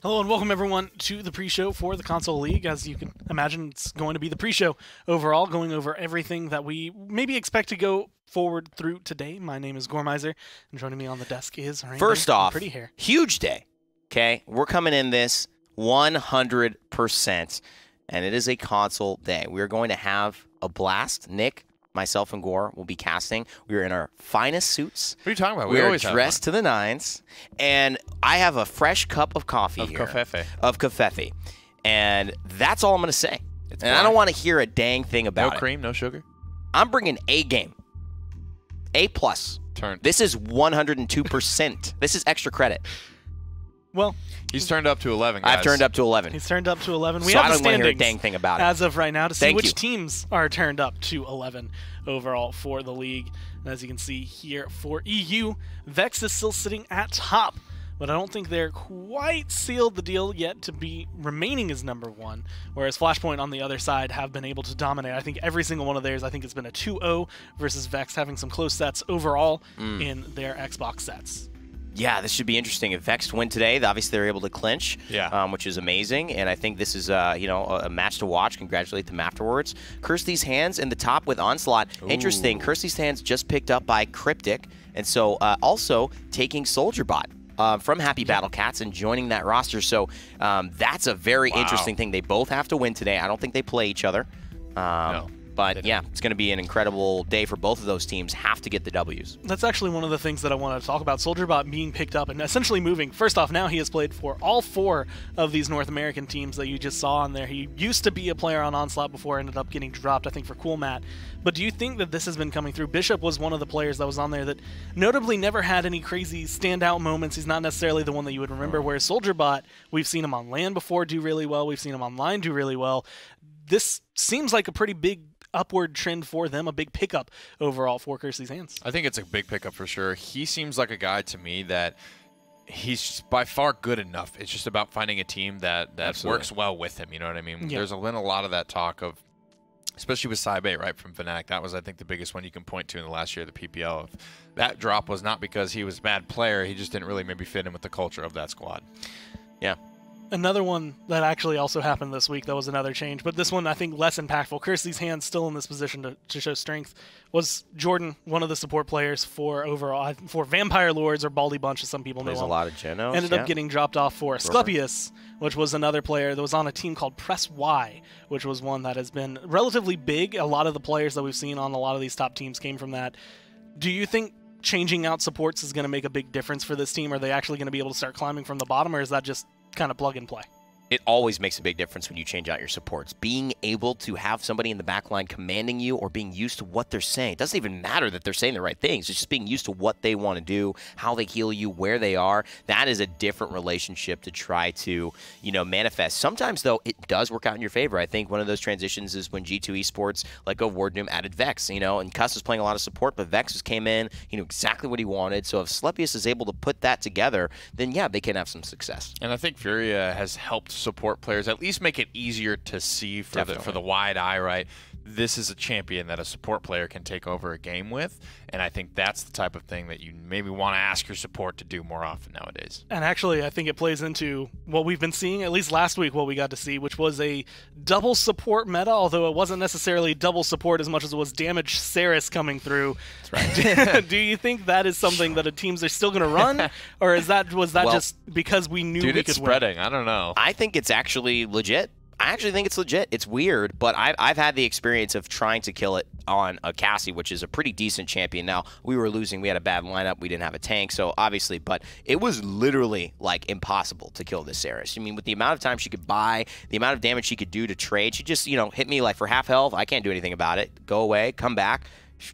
Hello and welcome everyone to the pre-show for the Console League. As you can imagine, it's going to be the pre-show overall, going over everything that we maybe expect to go forward through today. My name is Gormizer, and joining me on the desk is Randy. First off, Pretty Hair. Huge day, okay? We're coming in this 100%, and it is a console day. We are going to have a blast. Nick, myself, and Gore will be casting. We are in our finest suits. What are you talking about? We are dressed to the nines, and I have a fresh cup of coffee here. Of cafefe. And that's all I'm going to say. I don't want to hear a dang thing about it. No cream, no sugar? I'm bringing A game. A+. Turn. This is 102%. This is extra credit. Well, he's turned up to 11, guys. I've turned up to 11. He's turned up to 11. We so have I the don't want to hear a standings dang thing about it. as of right now to see Thank which you. teams are turned up to 11 overall for the league. And as you can see here for EU, Vex is still sitting at top, but I don't think they're quite sealed the deal yet to be remaining as number one, whereas Flashpoint on the other side have been able to dominate. I think every single one of theirs, I think it's been a 2-0 versus Vex having some close sets overall in their Xbox sets. Yeah, this should be interesting. If Vex win today, obviously they're able to clinch, which is amazing. And I think this is, a match to watch. Congratulate them afterwards. Curse These Hands in the top with Onslaught. Ooh. Interesting. Curse These Hands just picked up by Cryptic, and so also taking SoldierBot from Happy Battle Cats and joining that roster. So that's a very interesting thing. They both have to win today. I don't think they play each other. No. But, yeah, it's going to be an incredible day for both of those teams. Have to get the Ws. That's actually one of the things that I want to talk about. SoldierBot being picked up and essentially moving. First off, now he has played for all 4 of these North American teams that you just saw on there. He used to be a player on Onslaught before, ended up getting dropped, I think, for Cool Matt. But do you think that this has been coming through? Bishop was one of the players that was on there that notably never had any crazy standout moments. He's not necessarily the one that you would remember, whereas SoldierBot, we've seen him on LAN before do really well. We've seen him online do really well. This seems like a pretty big upward trend for them, a big pickup overall for Curse These Hands. I think it's a big pickup for sure. He seems like a guy to me that he's by far good enough. It's just about finding a team that works well with him. You know what I mean? Yeah. There's been a lot of that talk of, especially with Saibei, right, from Fnatic. That was, I think, the biggest one you can point to in the last year of the PPL. Of that drop was not because he was a bad player. He just didn't really maybe fit in with the culture of that squad. Yeah. Another one that actually also happened this week, that was another change, but this one I think less impactful. Curse These Hands still in this position to show strength. Was Jordan, one of the support players for Vampire Lords, or Baldy Bunch as some people know him. There's a lot of Genos. Ended up getting dropped off for Asclepius, which was another player that was on a team called Press Y, which was one that has been relatively big. A lot of the players that we've seen on a lot of these top teams came from that. Do you think changing out supports is going to make a big difference for this team? Are they actually going to be able to start climbing from the bottom, or is that just kind of plug and play? It always makes a big difference when you change out your supports. Being able to have somebody in the back line commanding you or being used to what they're saying. It doesn't even matter that they're saying the right things. It's just being used to what they want to do, how they heal you, where they are. That is a different relationship to try to, manifest. Sometimes, though, it does work out in your favor. I think one of those transitions is when G2 Esports let go of Wardoom, added Vex, and Cuss was playing a lot of support, but Vex just came in, he knew exactly what he wanted. So if Slepius is able to put that together, then, yeah, they can have some success. And I think Furia has helped support players at least make it easier to see for the wide eye, right? This is a champion that a support player can take over a game with, and I think that's the type of thing that you maybe want to ask your support to do more often nowadays. And actually, I think it plays into what we've been seeing, at least last week, what we got to see, which was a double support meta, although it wasn't necessarily double support as much as it was damage Ceres coming through. That's right. Do you think that is something that the teams are still going to run, or was that just because we knew we could it's spreading. Win? I don't know. I think it's actually legit. I actually think it's legit. It's weird, but I've had the experience of trying to kill it on a Cassie, which is a pretty decent champion. Now, we were losing. We had a bad lineup. We didn't have a tank, so obviously, but it was literally, impossible to kill this Ceres. I mean, with the amount of time she could buy, the amount of damage she could do to trade, she just, hit me, for half health. I can't do anything about it. Go away, come back,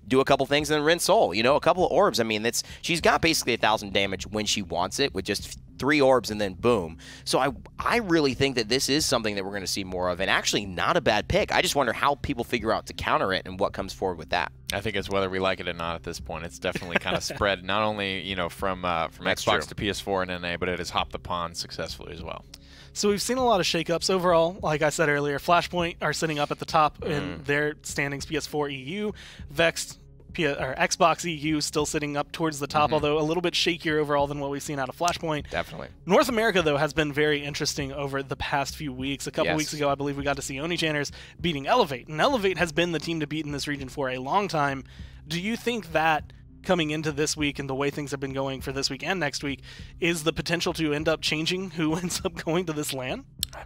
do a couple things, and then rinse soul. A couple of orbs. I mean, she's got basically 1,000 damage when she wants it with just 3 orbs and then boom. So I really think that this is something that we're going to see more of, and actually not a bad pick. I just wonder how people figure out to counter it and what comes forward with that. I think it's whether we like it or not at this point. It's definitely kind of spread not only from Xbox to PS4 and NA, but it has hopped the pond successfully as well. So we've seen a lot of shakeups overall. Like I said earlier, Flashpoint are sitting up at the top in their standings, PS4 EU. Vex or Xbox EU still sitting up towards the top, although a little bit shakier overall than what we've seen out of Flashpoint. Definitely. North America, though, has been very interesting over the past few weeks. A couple weeks ago, I believe we got to see Onichanners beating Elevate, and Elevate has been the team to beat in this region for a long time. Do you think that coming into this week and the way things have been going for this week and next week is the potential to end up changing who ends up going to this LAN?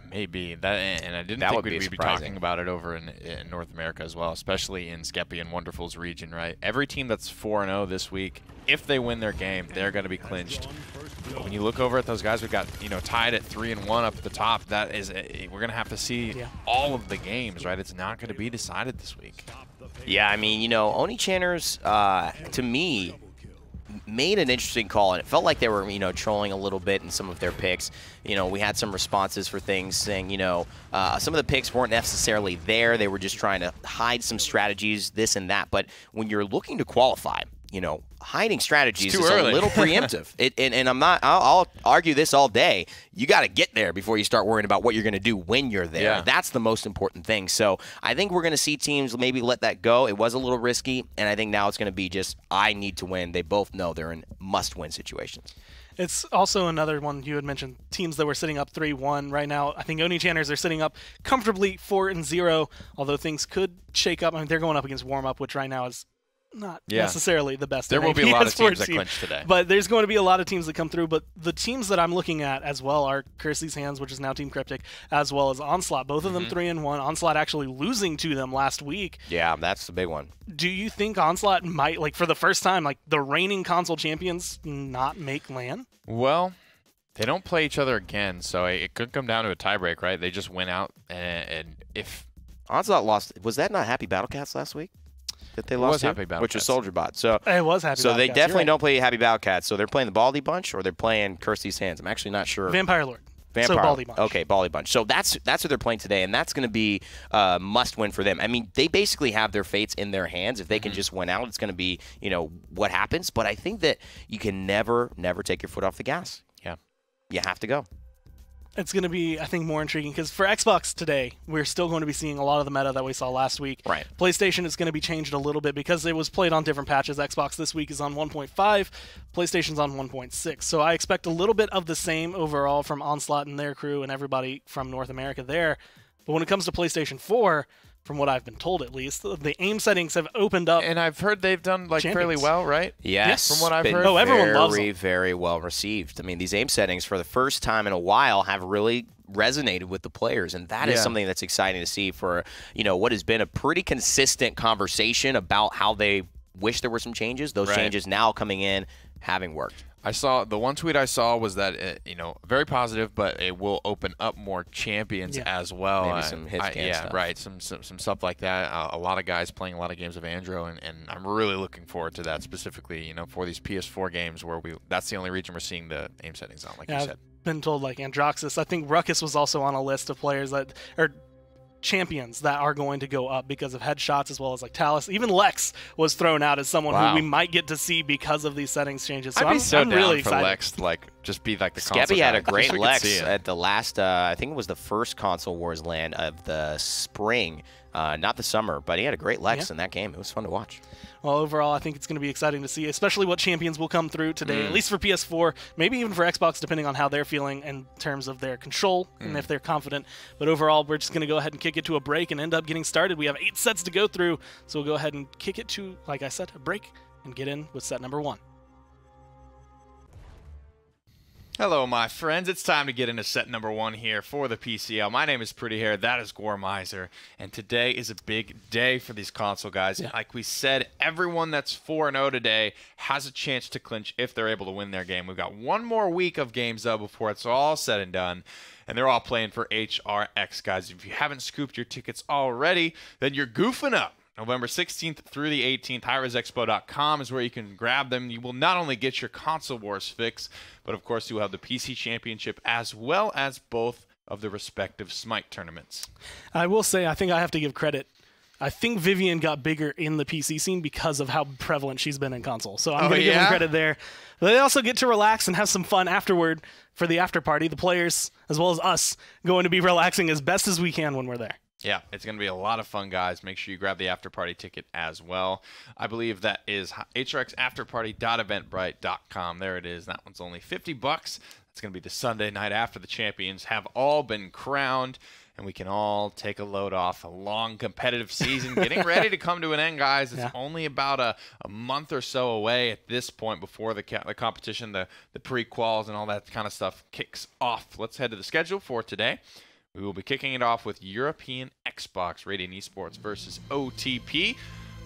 Maybe that, and I didn't think we'd be talking about it over in North America as well, especially in Skeppy and Wonderful's region, right? Every team that's 4-0 this week, if they win their game, they're going to be clinched. When you look over at those guys, we've got tied at 3-1 up at the top. That is, we're going to have to see all of the games, right? It's not going to be decided this week. Yeah, I mean, Onichanners, to me, made an interesting call, and it felt like they were, trolling a little bit in some of their picks. We had some responses for things saying, some of the picks weren't necessarily there. They were just trying to hide some strategies, this and that. But when you're looking to qualify, hiding strategies is a little preemptive. And I'll argue this all day. You got to get there before you start worrying about what you're going to do when you're there. Yeah. That's the most important thing. So I think we're going to see teams maybe let that go. It was a little risky, and I think now it's going to be just, I need to win. They both know they're in must-win situations. It's also another one you had mentioned, teams that were sitting up 3-1 right now. I think Onichanners are sitting up comfortably 4-0, although things could shake up. I mean, they're going up against Warm-Up, which right now is not necessarily the best. There will be a lot of teams that clinch today. But there's going to be a lot of teams that come through. But the teams that I'm looking at as well are Curse These Hands, which is now Team Cryptic, as well as Onslaught. Both of them 3-1. Onslaught actually losing to them last week. Yeah, that's the big one. Do you think Onslaught might, for the first time, the reigning console champions, not make LAN? Well, they don't play each other again, so it could come down to a tiebreak, right? They just went out, and if Onslaught lost, was that not Happy Battlecats last week? That they lost to, which was Soldier Bot. So it was Happy So Battlecats, they definitely don't play Happy Battlecats. So they're playing the Baldy Bunch, or they're playing Curse These Hands. I'm actually not sure. Vampire Lord. Vampire. So Baldy Bunch. Okay, Baldy Bunch. So that's what they're playing today, and that's going to be must win for them. I mean, they basically have their fates in their hands. If they can just win out, it's going to be what happens. But I think that you can never take your foot off the gas. Yeah, you have to go. It's going to be, I think, more intriguing because for Xbox today, we're still going to be seeing a lot of the meta that we saw last week. Right. PlayStation is going to be changed a little bit because it was played on different patches. Xbox this week is on 1.5, PlayStation's on 1.6. So I expect a little bit of the same overall from Onslaught and their crew and everybody from North America there. But when it comes to PlayStation 4, from what I've been told at least, the aim settings have opened up. And I've heard they've done fairly well, right? Yes. From what I've heard. Everyone loves them. Very, very well received. I mean, these aim settings for the first time in a while have really resonated with the players, and that is something that's exciting to see for, what has been a pretty consistent conversation about how they wish there were some changes. Those changes now coming in, having worked. I saw the one tweet I saw was that very positive, but it will open up more champions as well. Maybe some hit scan stuff. Right. Some stuff like that. A lot of guys playing a lot of games of Andro, and I'm really looking forward to that specifically. For these PS4 games where that's the only region we're seeing the aim settings on, like you said. I've been told Androxus. I think Ruckus was also on a list of players that are champions that are going to go up because of headshots, as well as Talus. Even Lex was thrown out as someone who we might get to see because of these settings changes. So I'm really excited. For Lex to just be the console Skeppy had a great guy. Lex at the last, I think it was the first Console Wars LAN of the spring, not the summer, but he had a great Lex in that game. It was fun to watch. Well, overall, I think it's going to be exciting to see, especially what champions will come through today, at least for PS4, maybe even for Xbox, depending on how they're feeling in terms of their control and if they're confident. But overall, we're just going to go ahead and kick it to a break and end up getting started. We have 8 sets to go through, so we'll go ahead and kick it to, like I said, a break and get in with set number 1. Hello, my friends. It's time to get into set number 1 here for the PCL. My name is Pretty Hair. That is Gormizer. And today is a big day for these console guys. Yeah. Like we said, everyone that's 4-0 today has a chance to clinch if they're able to win their game. We've got one more week of games up before it's all said and done. And they're all playing for HRX, guys. If you haven't scooped your tickets already, then you're goofing up. November 16th through the 18th, highresexpo.com is where you can grab them. You will not only get your Console Wars fix, but of course you will have the PC Championship as well as both of the respective Smite tournaments. I will say, I think I have to give credit. I think Vivian got bigger in the PC scene because of how prevalent she's been in console. So I'm going to give them credit there. But they also get to relax and have some fun afterward for the after party. The players, as well as us, going to be relaxing as best as we can when we're there. Yeah, it's going to be a lot of fun, guys. Make sure you grab the after party ticket as well. I believe that is hrxafterparty.eventbrite.com. There it is. That one's only $50. It's going to be the Sunday night after the champions have all been crowned, and we can all take a load off a long competitive season getting ready to come to an end, guys. It's only about a month or so away at this point before the competition, the pre-quals and all that kind of stuff kicks off. Let's head to the schedule for today. We will be kicking it off with European Xbox Radiant Esports versus OTP.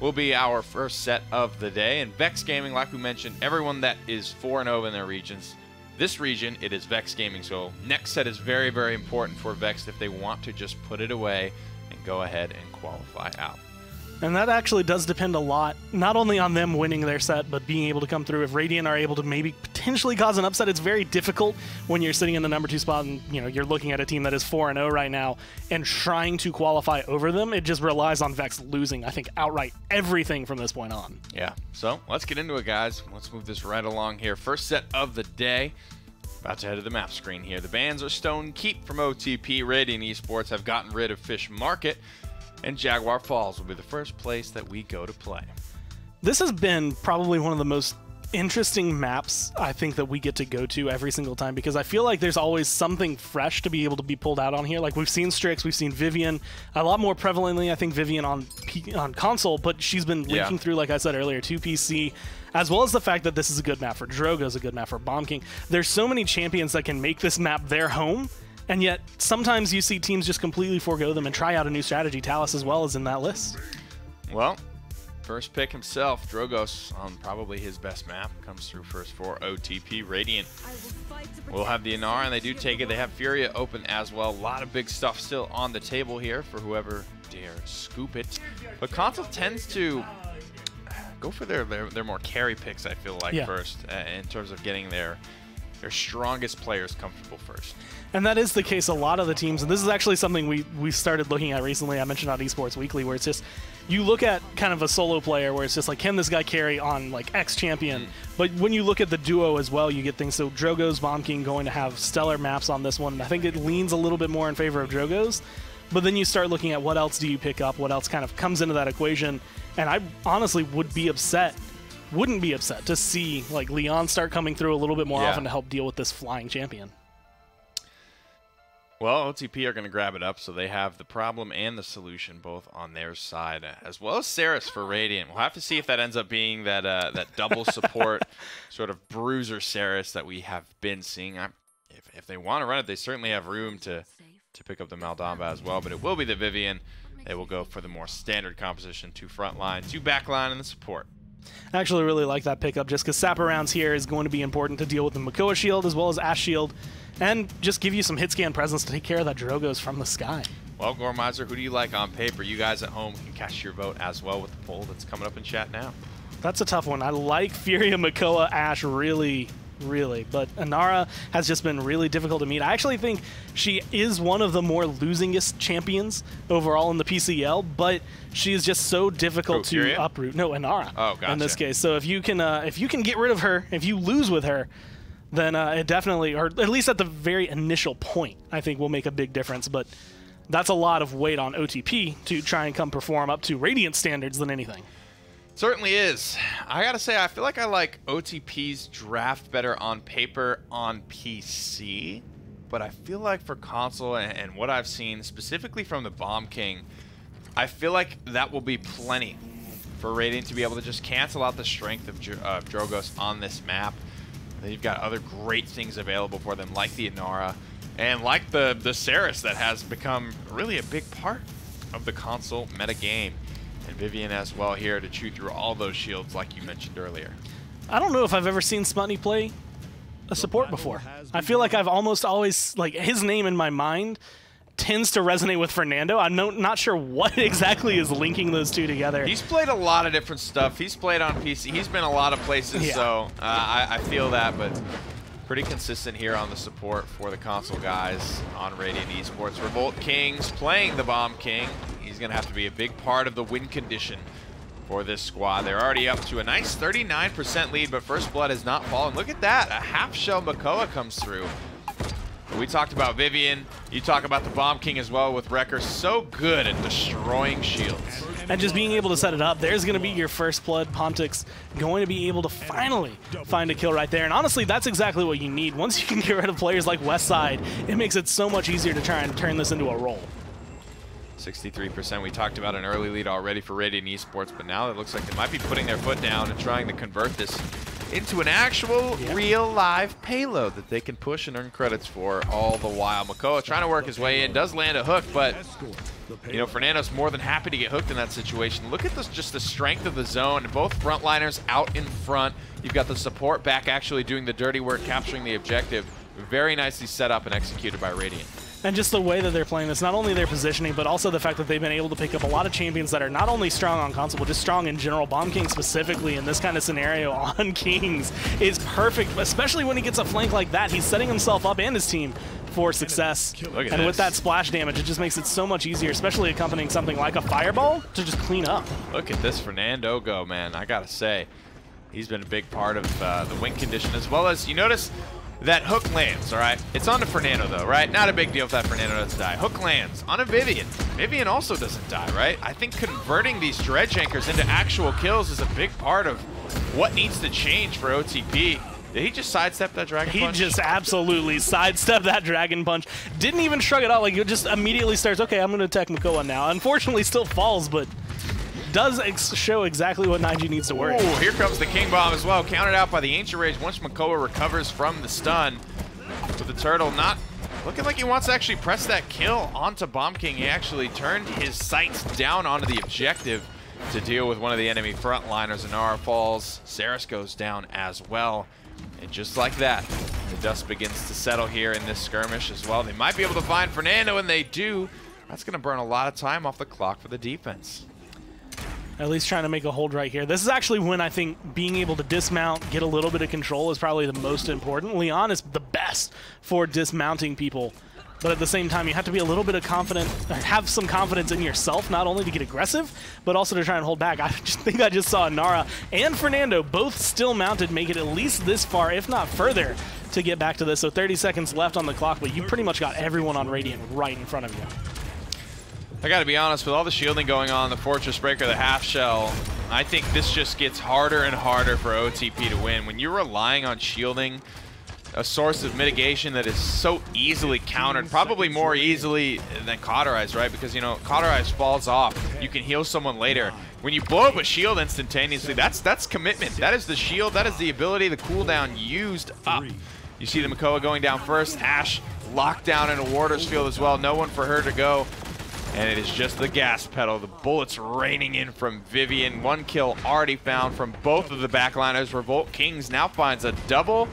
Will be our first set of the day. And Vex Gaming, like we mentioned, everyone that is 4-0 in their regions. This region, it is Vex Gaming. So next set is very, very important for Vex if they want to just put it away and go ahead and qualify out. And that actually does depend a lot, not only on them winning their set, but being able to come through. If Radiant are able to maybe potentially cause an upset, it's very difficult when you're sitting in the number 2 spot and you're looking at a team that is 4-0 right now and trying to qualify over them. It just relies on Vex losing, I think, outright everything from this point on. Yeah, so let's get into it, guys. Let's move this right along here. First set of the day. About to head to the map screen here. The bans are Stone Keep from OTP. Radiant Esports have gotten rid of Fish Market. And Jaguar Falls will be the first place that we go to play. This has been probably one of the most interesting maps I think that we get to go to every single time, because I feel like there's always something fresh to be able to be pulled out on here. Like we've seen Strix, we've seen Vivian, a lot more prevalently I think Vivian on console, but she's been leaking through, like I said earlier, to PC, as well as the fact that this is a good map for Drogo, is a good map for Bomb King. There's so many champions that can make this map their home. And yet, sometimes you see teams just completely forego them and try out a new strategy. Talus as well is in that list. Well, first pick himself, Drogos, on probably his best map, comes through first for OTP. Radiant will have the Inara, and they do take it. They have Furia open as well. A lot of big stuff still on the table here for whoever dare scoop it. But console tends to go for their more carry picks, I feel like, first, in terms of getting their strongest players comfortable first. And that is the case a lot of the teams, and this is actually something we started looking at recently. I mentioned on Esports Weekly, where it's just, you look at kind of a solo player where it's just like, can this guy carry on like X champion? But when you look at the duo as well, you get things. So Drogo's Bomb King going to have stellar maps on this one. I think it leans a little bit more in favor of Drogo's, but then you start looking at what else do you pick up, what else kind of comes into that equation, and I honestly wouldn't be upset to see like Leon start coming through a little bit more often to help deal with this flying champion. Well, OTP are going to grab it up, so they have the problem and the solution both on their side, as well as Saris for Radiant. We'll have to see if that ends up being that that double support sort of bruiser Saris that we have been seeing. If they want to run it, they certainly have room to pick up the Maldamba as well, but it will be the Vivian. They will go for the more standard composition, 2 front line, 2 back line, and the support. I actually really like that pickup just because Sapper rounds here is going to be important to deal with the Makoa shield as well as Ash shield, and just give you some hit scan presence to take care of that Drogos from the sky. Well, Gormizer, who do you like on paper? You guys at home can cast your vote as well with the poll that's coming up in chat now. That's a tough one. I like Furia, Makoa, Ash really, but Inara has just been really difficult to meet. I actually think she is one of the more losingest champions overall in the PCL, but she is just so difficult to uproot. No, Inara. Oh, gotcha. In this case. So if you can get rid of her, if you lose with her, then it definitely, or at least at the very initial point, I think will make a big difference. But that's a lot of weight on OTP to try and come perform up to Radiant standards than anything. Certainly is. I gotta say, I feel like I like OTP's draft better on paper on PC, but I feel like for console and what I've seen, specifically from the Bomb King, I feel like that will be plenty for Radiant to be able to just cancel out the strength of Drogos on this map. They've got other great things available for them, like the Inara, and like the Saris that has become really a big part of the console meta game. And Vivian as well here to chew through all those shields like you mentioned earlier. I don't know if I've ever seen Smutny play a support before. I feel like I've almost always, like, his name in my mind tends to resonate with Fernando. I'm not sure what exactly is linking those two together. He's played a lot of different stuff. He's played on PC. He's been a lot of places, so I feel that, but pretty consistent here on the support for the console guys on Radiant Esports. Revolt Kings playing the Bomb King. He's going to have to be a big part of the win condition for this squad. They're already up to a nice 39% lead, but First Blood has not fallen. Look at that. A half-shell Makoa comes through. We talked about Vivian. You talk about the Bomb King as well with Wrecker. So good at destroying shields. And just being able to set it up, there's going to be your first blood. Pontic's going to be able to finally find a kill right there. And honestly, that's exactly what you need. Once you can get rid of players like Westside, it makes it so much easier to try and turn this into a roll. 63%. We talked about an early lead already for Radiant Esports, but now it looks like they might be putting their foot down and trying to convert this into an actual real live payload that they can push and earn credits for all the while. Makoa trying to work his way in, does land a hook, but you know, Fernando's more than happy to get hooked in that situation. Look at this, just the strength of the zone. Both frontliners out in front. You've got the support back actually doing the dirty work, capturing the objective. Very nicely set up and executed by Radiant. And just the way that they're playing this, not only their positioning, but also the fact that they've been able to pick up a lot of champions that are not only strong on console, but just strong in general. Bomb King specifically in this kind of scenario on Kings is perfect, especially when he gets a flank like that. He's setting himself up and his team for success. And with that splash damage, it just makes it so much easier, especially accompanying something like a fireball to just clean up. Look at this Fernando go, man. I gotta say, he's been a big part of the win condition, as well as, you notice, that hook lands, all right? It's on to Fernando, though, right? Not a big deal if that Fernando doesn't die. Hook lands on a Vivian. Vivian also doesn't die, right? I think converting these dredge anchors into actual kills is a big part of what needs to change for OTP. Did he just sidestep that Dragon Punch? He just absolutely sidestepped that Dragon Punch. Didn't even shrug it out. Like, it just immediately starts, okay, I'm going to attack Makoa now. Unfortunately, still falls, but does show exactly what Nige needs to work. Oh, here comes the King Bomb as well, countered out by the Ancient Rage once Makoa recovers from the stun. With the Turtle not looking like he wants to actually press that kill onto Bomb King. He actually turned his sights down onto the objective to deal with one of the enemy frontliners. Inara falls, Saris goes down as well. And just like that, the dust begins to settle here in this skirmish as well. They might be able to find Fernando, and they do. That's going to burn a lot of time off the clock for the defense. At least trying to make a hold right here. This is actually when I think being able to dismount, get a little bit of control is probably the most important. Leon is the best for dismounting people, but at the same time, you have to be a little bit of confident, have some confidence in yourself, not only to get aggressive, but also to try and hold back. I just think I just saw Nara and Fernando both still mounted, make it at least this far, if not further, to get back to this. So 30 seconds left on the clock, but you pretty much got everyone on Radiant right in front of you. I gotta be honest, with all the shielding going on, the Fortress Breaker, the half shell, I think this just gets harder and harder for OTP to win. When you're relying on shielding, a source of mitigation that is so easily countered, probably more easily than Cauterize, right? Because, you know, Cauterize falls off. You can heal someone later. When you blow up a shield instantaneously, that's commitment. That is the shield, that is the ability, the cooldown used up. You see the Makoa going down first, Ashe locked down in a warder's field as well. No one for her to go. And it is just the gas pedal. The bullets raining in from Vivian. One kill already found from both of the backliners. Revolt Kings now finds a double,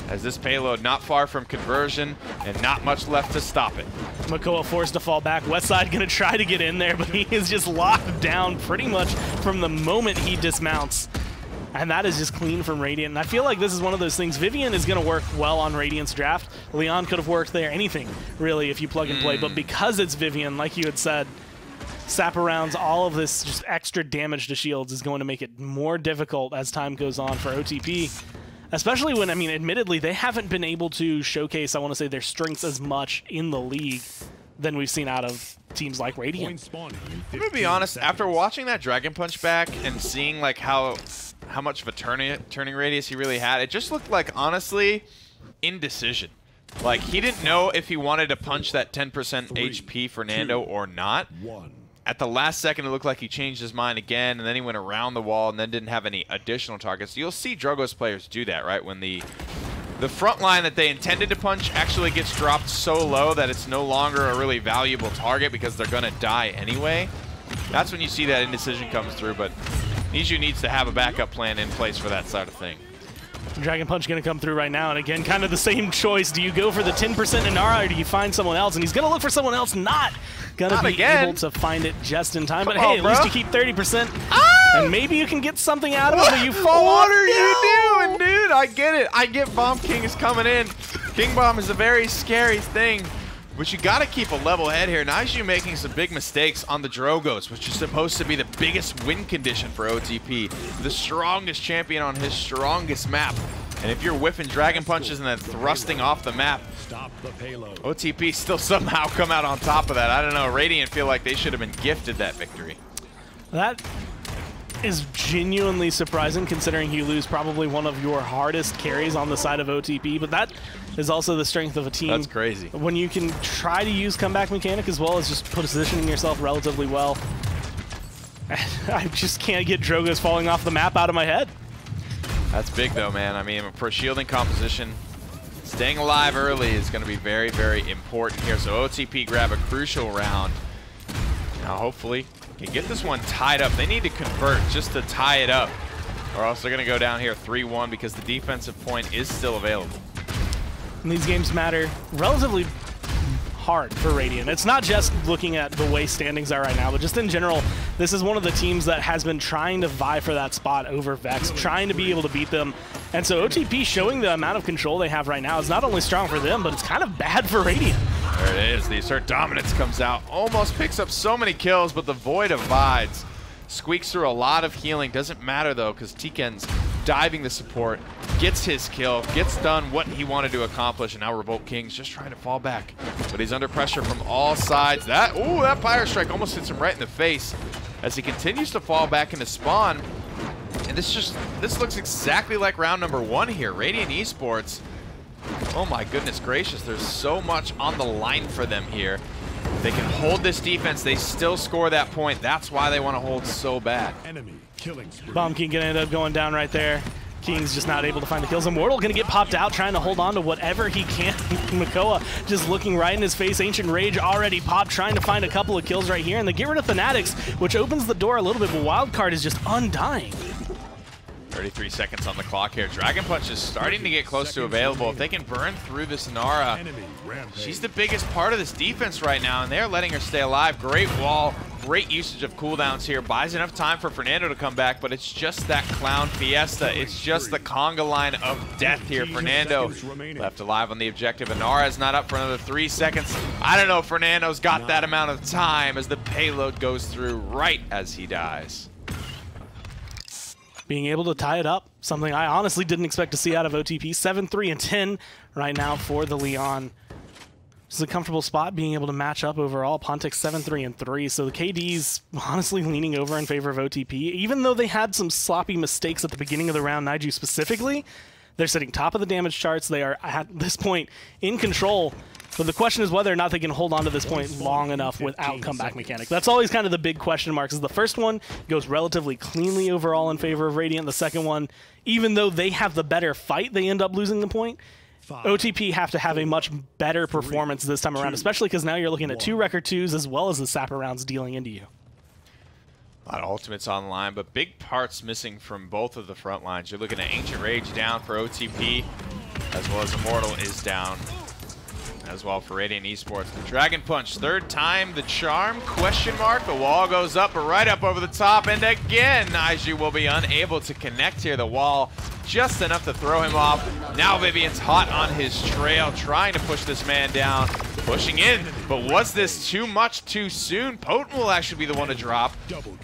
as this payload not far from conversion and not much left to stop it. Makoa forced to fall back. Westside gonna try to get in there, but he is just locked down pretty much from the moment he dismounts. And that is just clean from Radiant. And I feel like this is one of those things. Vivian is going to work well on Radiant's draft. Leon could have worked there. Anything, really, if you plug and play. But because it's Vivian, like you had said, sap arounds, all of this just extra damage to shields is going to make it more difficult as time goes on for OTP. Especially when, I mean, admittedly, they haven't been able to showcase, I want to say, their strengths as much in the league than we've seen out of teams like Radiant. I'm going to be honest, after watching that Dragon Punch back and seeing like how much of a turning radius he really had, it just looked like, honestly, indecision. Like, he didn't know if he wanted to punch that 10% HP Fernando or not. At the last second, it looked like he changed his mind again, and then he went around the wall and then didn't have any additional targets. You'll see Drogoz players do that, right? When the front line that they intended to punch actually gets dropped so low that it's no longer a really valuable target because they're going to die anyway. That's when you see that indecision comes through, but Niju needs to have a backup plan in place for that side of thing. Dragon Punch going to come through right now, and again, kind of the same choice. Do you go for the 10% Inara, or do you find someone else? And he's going to look for someone else, not going to be able to find it just in time. But hey, at least you keep 30%, and maybe you can get something out of it, but you fall off. What are you doing, dude? I get it. I get Bomb King is coming in. King Bomb is a very scary thing. But you got to keep a level head here. Naju making some big mistakes on the Drogoz, which is supposed to be the biggest win condition for OTP. The strongest champion on his strongest map. And if you're whiffing Dragon Punches and then thrusting off the map, OTP still somehow come out on top of that. I don't know. Radiant feel like they should have been gifted that victory. That is genuinely surprising considering you lose probably one of your hardest carries on the side of OTP, but that is also the strength of a team. That's crazy. When you can try to use comeback mechanic as well as just positioning yourself relatively well. I just can't get Drogo's falling off the map out of my head. That's big though, man. I mean, for shielding composition, staying alive early is going to be very, very important here. So OTP grab a crucial round. Now hopefully can get this one tied up. They need to convert just to tie it up, or else they're going to go down here 3-1 because the defensive point is still available. And these games matter relatively hard for Radiant. It's not just looking at the way standings are right now, but just in general, this is one of the teams that has been trying to vie for that spot over Vex, trying to be able to beat them. And so OTP showing the amount of control they have right now is not only strong for them, but it's kind of bad for Radiant. There it is. The Assert Dominance comes out, almost picks up so many kills, but the Void abides. Squeaks through a lot of healing. Doesn't matter though, because Tiken's diving the support, gets his kill, gets done what he wanted to accomplish, and now Revolt King's just trying to fall back. But he's under pressure from all sides. That Fire Strike almost hits him right in the face as he continues to fall back into spawn. And this looks exactly like round number 1 here. Radiant Esports, oh my goodness gracious, there's so much on the line for them here. They can hold this defense, they still score that point. That's why they want to hold so bad. Bomb King gonna end up going down right there. King's just not able to find the kills. Immortal gonna get popped out, trying to hold on to whatever he can. Makoa just looking right in his face. Ancient Rage already popped, trying to find a couple of kills right here. And they get rid of Fanatics, which opens the door a little bit, but Wildcard is just undying. 33 seconds on the clock here. Dragon Punch is starting to get close to available. If they can burn through this Nara, she's the biggest part of this defense right now, and they're letting her stay alive. Great wall, great usage of cooldowns here. Buys enough time for Fernando to come back, but it's just that clown fiesta. It's just the conga line of death here. Fernando left alive on the objective, and Nara's not up for another 3 seconds. I don't know if Fernando's got that amount of time as the payload goes through right as he dies. Being able to tie it up, something I honestly didn't expect to see out of OTP. 7-3-10 right now for the Leon. This is a comfortable spot, being able to match up overall. Pontic 7-3-3, so the KD's honestly leaning over in favor of OTP. Even though they had some sloppy mistakes at the beginning of the round, Naiju specifically, they're sitting top of the damage charts. They are, at this point, in control. But the question is whether or not they can hold on to this point long enough without comeback mechanic. That's always kind of the big question marks. Is the first one goes relatively cleanly overall in favor of Radiant. The second one, even though they have the better fight, they end up losing the point. OTP have to have a much better performance this time around, especially because now you're looking at 2 record 2s as well as the Sapper rounds dealing into you. A lot of ultimates online, but big parts missing from both of the front lines. You're looking at Ancient Rage down for OTP, as well as Immortal is down as well for Radiant Esports. The Dragon Punch, 3rd time the charm, question mark. The wall goes up, but right up over the top, and again, Naiju will be unable to connect here. The wall just enough to throw him off. Now Vivian's hot on his trail, trying to push this man down, pushing in, but was this too much too soon? Potent will actually be the one to drop,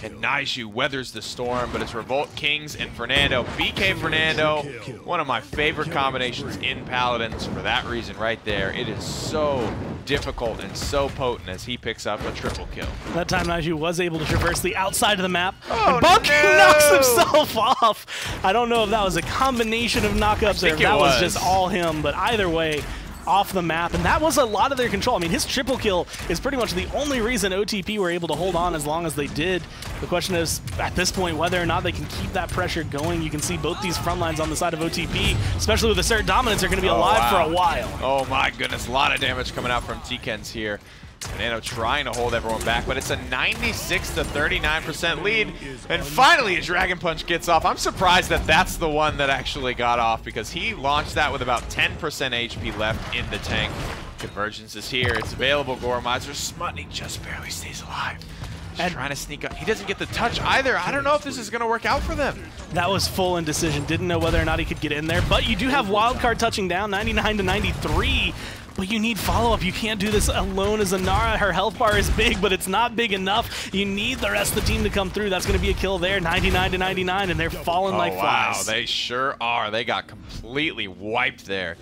and Naiju weathers the storm, but it's Revolt Kings and Fernando. BK Fernando, one of my favorite combinations in Paladins for that reason right there. It is so difficult and so potent as he picks up a triple kill. That time Naiju was able to traverse the outside of the map, and Bomb King knocks himself off. I don't know if that was a combination of knockups or if that was just all him, but either way, off the map, and that was a lot of their control. I mean, his triple kill is pretty much the only reason OTP were able to hold on as long as they did. The question is, at this point, whether or not they can keep that pressure going. You can see both these front lines on the side of OTP, especially with Assert Dominance, are going to be alive for a while. Oh my goodness, a lot of damage coming out from Tiken's here. Fernando trying to hold everyone back, but it's a 96 to 39% lead. And finally, a Dragon Punch gets off. I'm surprised that that's the one that actually got off, because he launched that with about 10% HP left in the tank. Convergence is here. It's available, Goremizer. Smutny just barely stays alive. Just trying to sneak up. He doesn't get the touch either. I don't know if this is going to work out for them. That was full indecision. Didn't know whether or not he could get in there, but you do have Wildcard touching down, 99 to 93. but you need follow-up. You can't do this alone as Inara. Her health bar is big, but it's not big enough. You need the rest of the team to come through. That's going to be a kill there, 99 to 99, and they're falling like flies. Wow, they sure are. They got completely wiped there.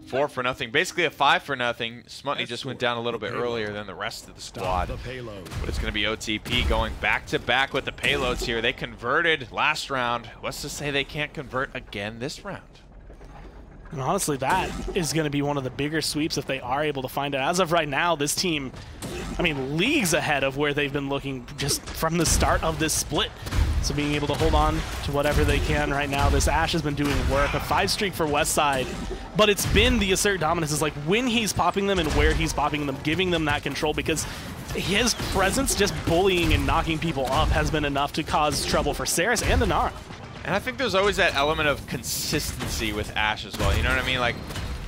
4-0, basically a 5-0. Smutny just went down a little bit earlier than the rest of the squad. But it's going to be OTP going back-to-back with the payloads here. They converted last round. What's to say they can't convert again this round? And honestly, that is going to be one of the bigger sweeps if they are able to find it. As of right now, this team, I mean, leagues ahead of where they've been looking just from the start of this split. So being able to hold on to whatever they can right now. This Ashe has been doing work. A 5 streak for Westside. But it's been the assert dominance. Is like when he's popping them and where he's popping them, giving them that control, because his presence just bullying and knocking people up has been enough to cause trouble for Saris and Inara. And I think there's always that element of consistency with Ashe as well. You know what I mean? Like,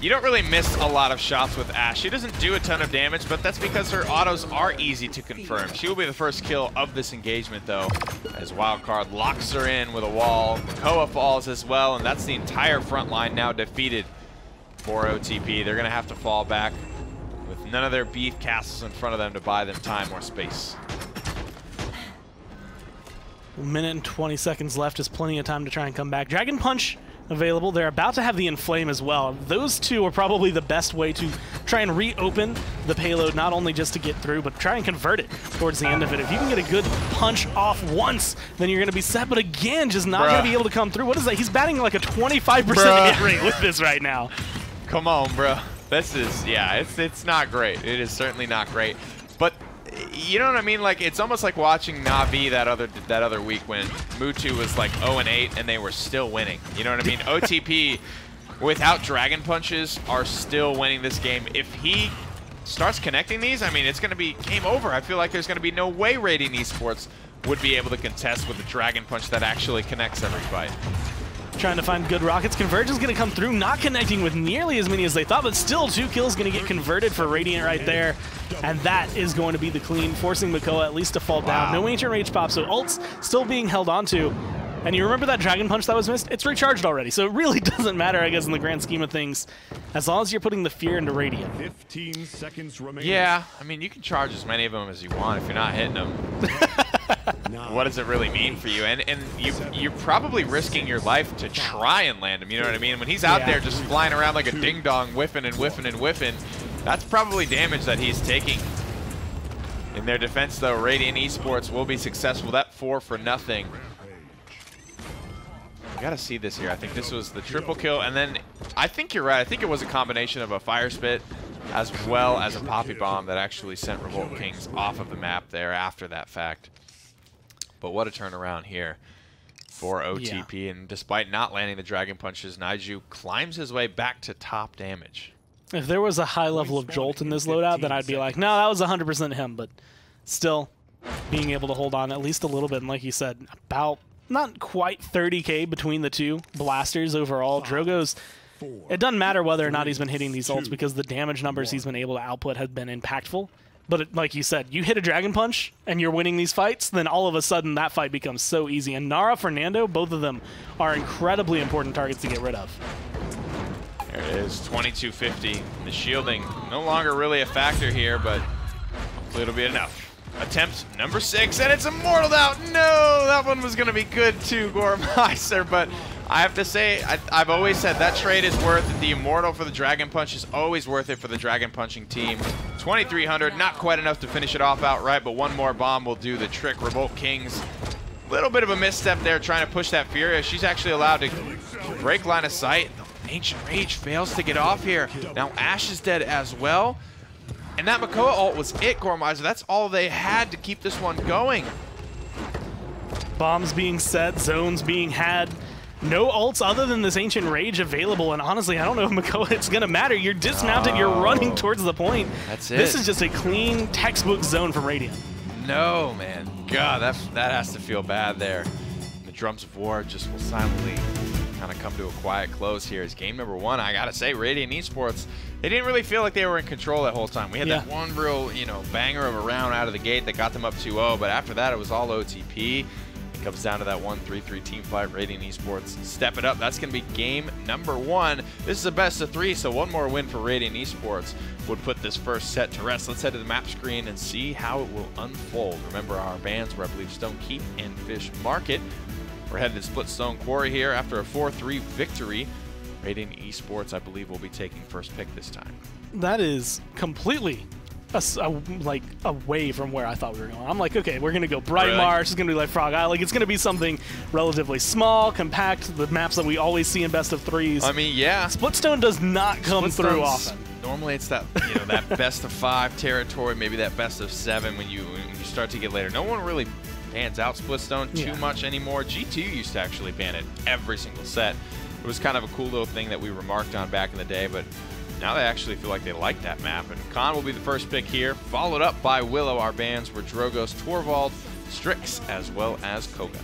you don't really miss a lot of shots with Ashe. She doesn't do a ton of damage, but that's because her autos are easy to confirm. She will be the first kill of this engagement, though, as Wildcard locks her in with a wall. Makoa falls as well, and that's the entire front line now defeated for OTP. They're going to have to fall back with none of their beef castles in front of them to buy them time or space. 1 minute and 20 seconds left is plenty of time to try and come back. Dragon Punch available. They're about to have the Inflame as well. Those two are probably the best way to try and reopen the payload, not only just to get through, but try and convert it towards the end of it. If you can get a good punch off once, then you're going to be set, but again, just not going to be able to come through. What is that? He's batting like a 25% hit rate with this right now. Come on, bro. This is, yeah, it's not great. It is certainly not great. But you know what I mean? Like, it's almost like watching Na'Vi that other week when Mutu was like 0-8 and they were still winning. You know what I mean? OTP, without Dragon Punches, are still winning this game. If he starts connecting these, I mean, it's going to be game over. I feel like there's going to be no way Radiant Esports would be able to contest with a Dragon Punch that actually connects every fight. Trying to find good rockets. Conversion's going to come through, not connecting with nearly as many as they thought, but still 2 kills going to get converted for Radiant right there. And that is going to be the clean, forcing Makoa at least to fall down. No Ancient Rage pop, so ult's still being held onto. And you remember that Dragon Punch that was missed? It's recharged already, so it really doesn't matter, I guess, in the grand scheme of things, as long as you're putting the fear into Radiant. 15 seconds remaining. Yeah, I mean, you can charge as many of them as you want if you're not hitting them. What does it really mean for you? And you're probably risking your life to try and land him, you know what I mean? When he's out there just flying around like a ding-dong, whiffing and whiffing and whiffing, that's probably damage that he's taking. In their defense, though, Radiant Esports will be successful. That 4-0. I gotta see this here. I think this was the triple kill, and then I think you're right. I think it was a combination of a Fire Spit as well as a Poppy Bomb that actually sent Revolt Kings off of the map there after that fact. But what a turnaround here for OTP, and despite not landing the Dragon Punches, Naiju climbs his way back to top damage. If there was a high level of jolt in this loadout, then I'd be like, no, that was 100% him, but still being able to hold on at least a little bit, and like you said, about not quite 30k between the two blasters overall. Drogo's, it doesn't matter whether or not he's been hitting these ults because the damage numbers he's been able to output have been impactful. But like you said, you hit a Dragon Punch and you're winning these fights, then all of a sudden that fight becomes so easy. And Nara, Fernando, both of them are incredibly important targets to get rid of. There it is, 2250. The shielding no longer really a factor here, but hopefully it'll be enough. Attempt number 6, and it's immortaled out. No, that one was going to be good too, Gormeister, but I have to say, I've always said that trade is worth it. The immortal for the Dragon Punch is always worth it for the Dragon Punching team. 2300, not quite enough to finish it off outright, but one more bomb will do the trick. Revolt Kings, a little bit of a misstep there trying to push that Furia. She's actually allowed to break line of sight. Ancient Rage fails to get off here. Now Ashe is dead as well. And that Makoa ult was it, Gormeister. That's all they had to keep this one going. Bombs being set, zones being had. No ults other than this Ancient Rage available, and honestly, I don't know if Makoa it's going to matter. You're dismounted, you're running towards the point. That's it. This is just a clean textbook zone from Radiant. No, man. God, that has to feel bad there. The Drums of War just will silently kind of come to a quiet close here. As game number 1, I gotta say, Radiant Esports, they didn't really feel like they were in control that whole time. We had that one real, banger of a round out of the gate that got them up 2-0, but after that, it was all OTP. They Comes down to that 1-3-3 team fight. Radiant Esports step it up. That's going to be game number 1. This is a best of 3, so one more win for Radiant Esports would put this first set to rest. Let's head to the map screen and see how it will unfold. Remember our bands where I believe Stone Keep and Fish Market. We're headed to Splitstone Quarry here after a 4-3 victory. Radiant Esports, I believe, will be taking first pick this time. That is completely like away from where I thought we were going. I'm like, okay, we're gonna go Bright Marsh. It's gonna be like Frog Isle. Like, it's gonna be something relatively small, compact. The maps that we always see in best of 3s. I mean, yeah. Splitstone does not come through often. Normally, it's that that best of 5 territory, maybe that best of 7 when you start to get later. No one really bans out Splitstone too much anymore. G2 used to actually ban it every single set. It was kind of a cool little thing that we remarked on back in the day, but now they actually feel like they like that map. And Khan will be the first pick here, followed up by Willow. Our bans were Drogos, Torvald, Strix, as well as Koga.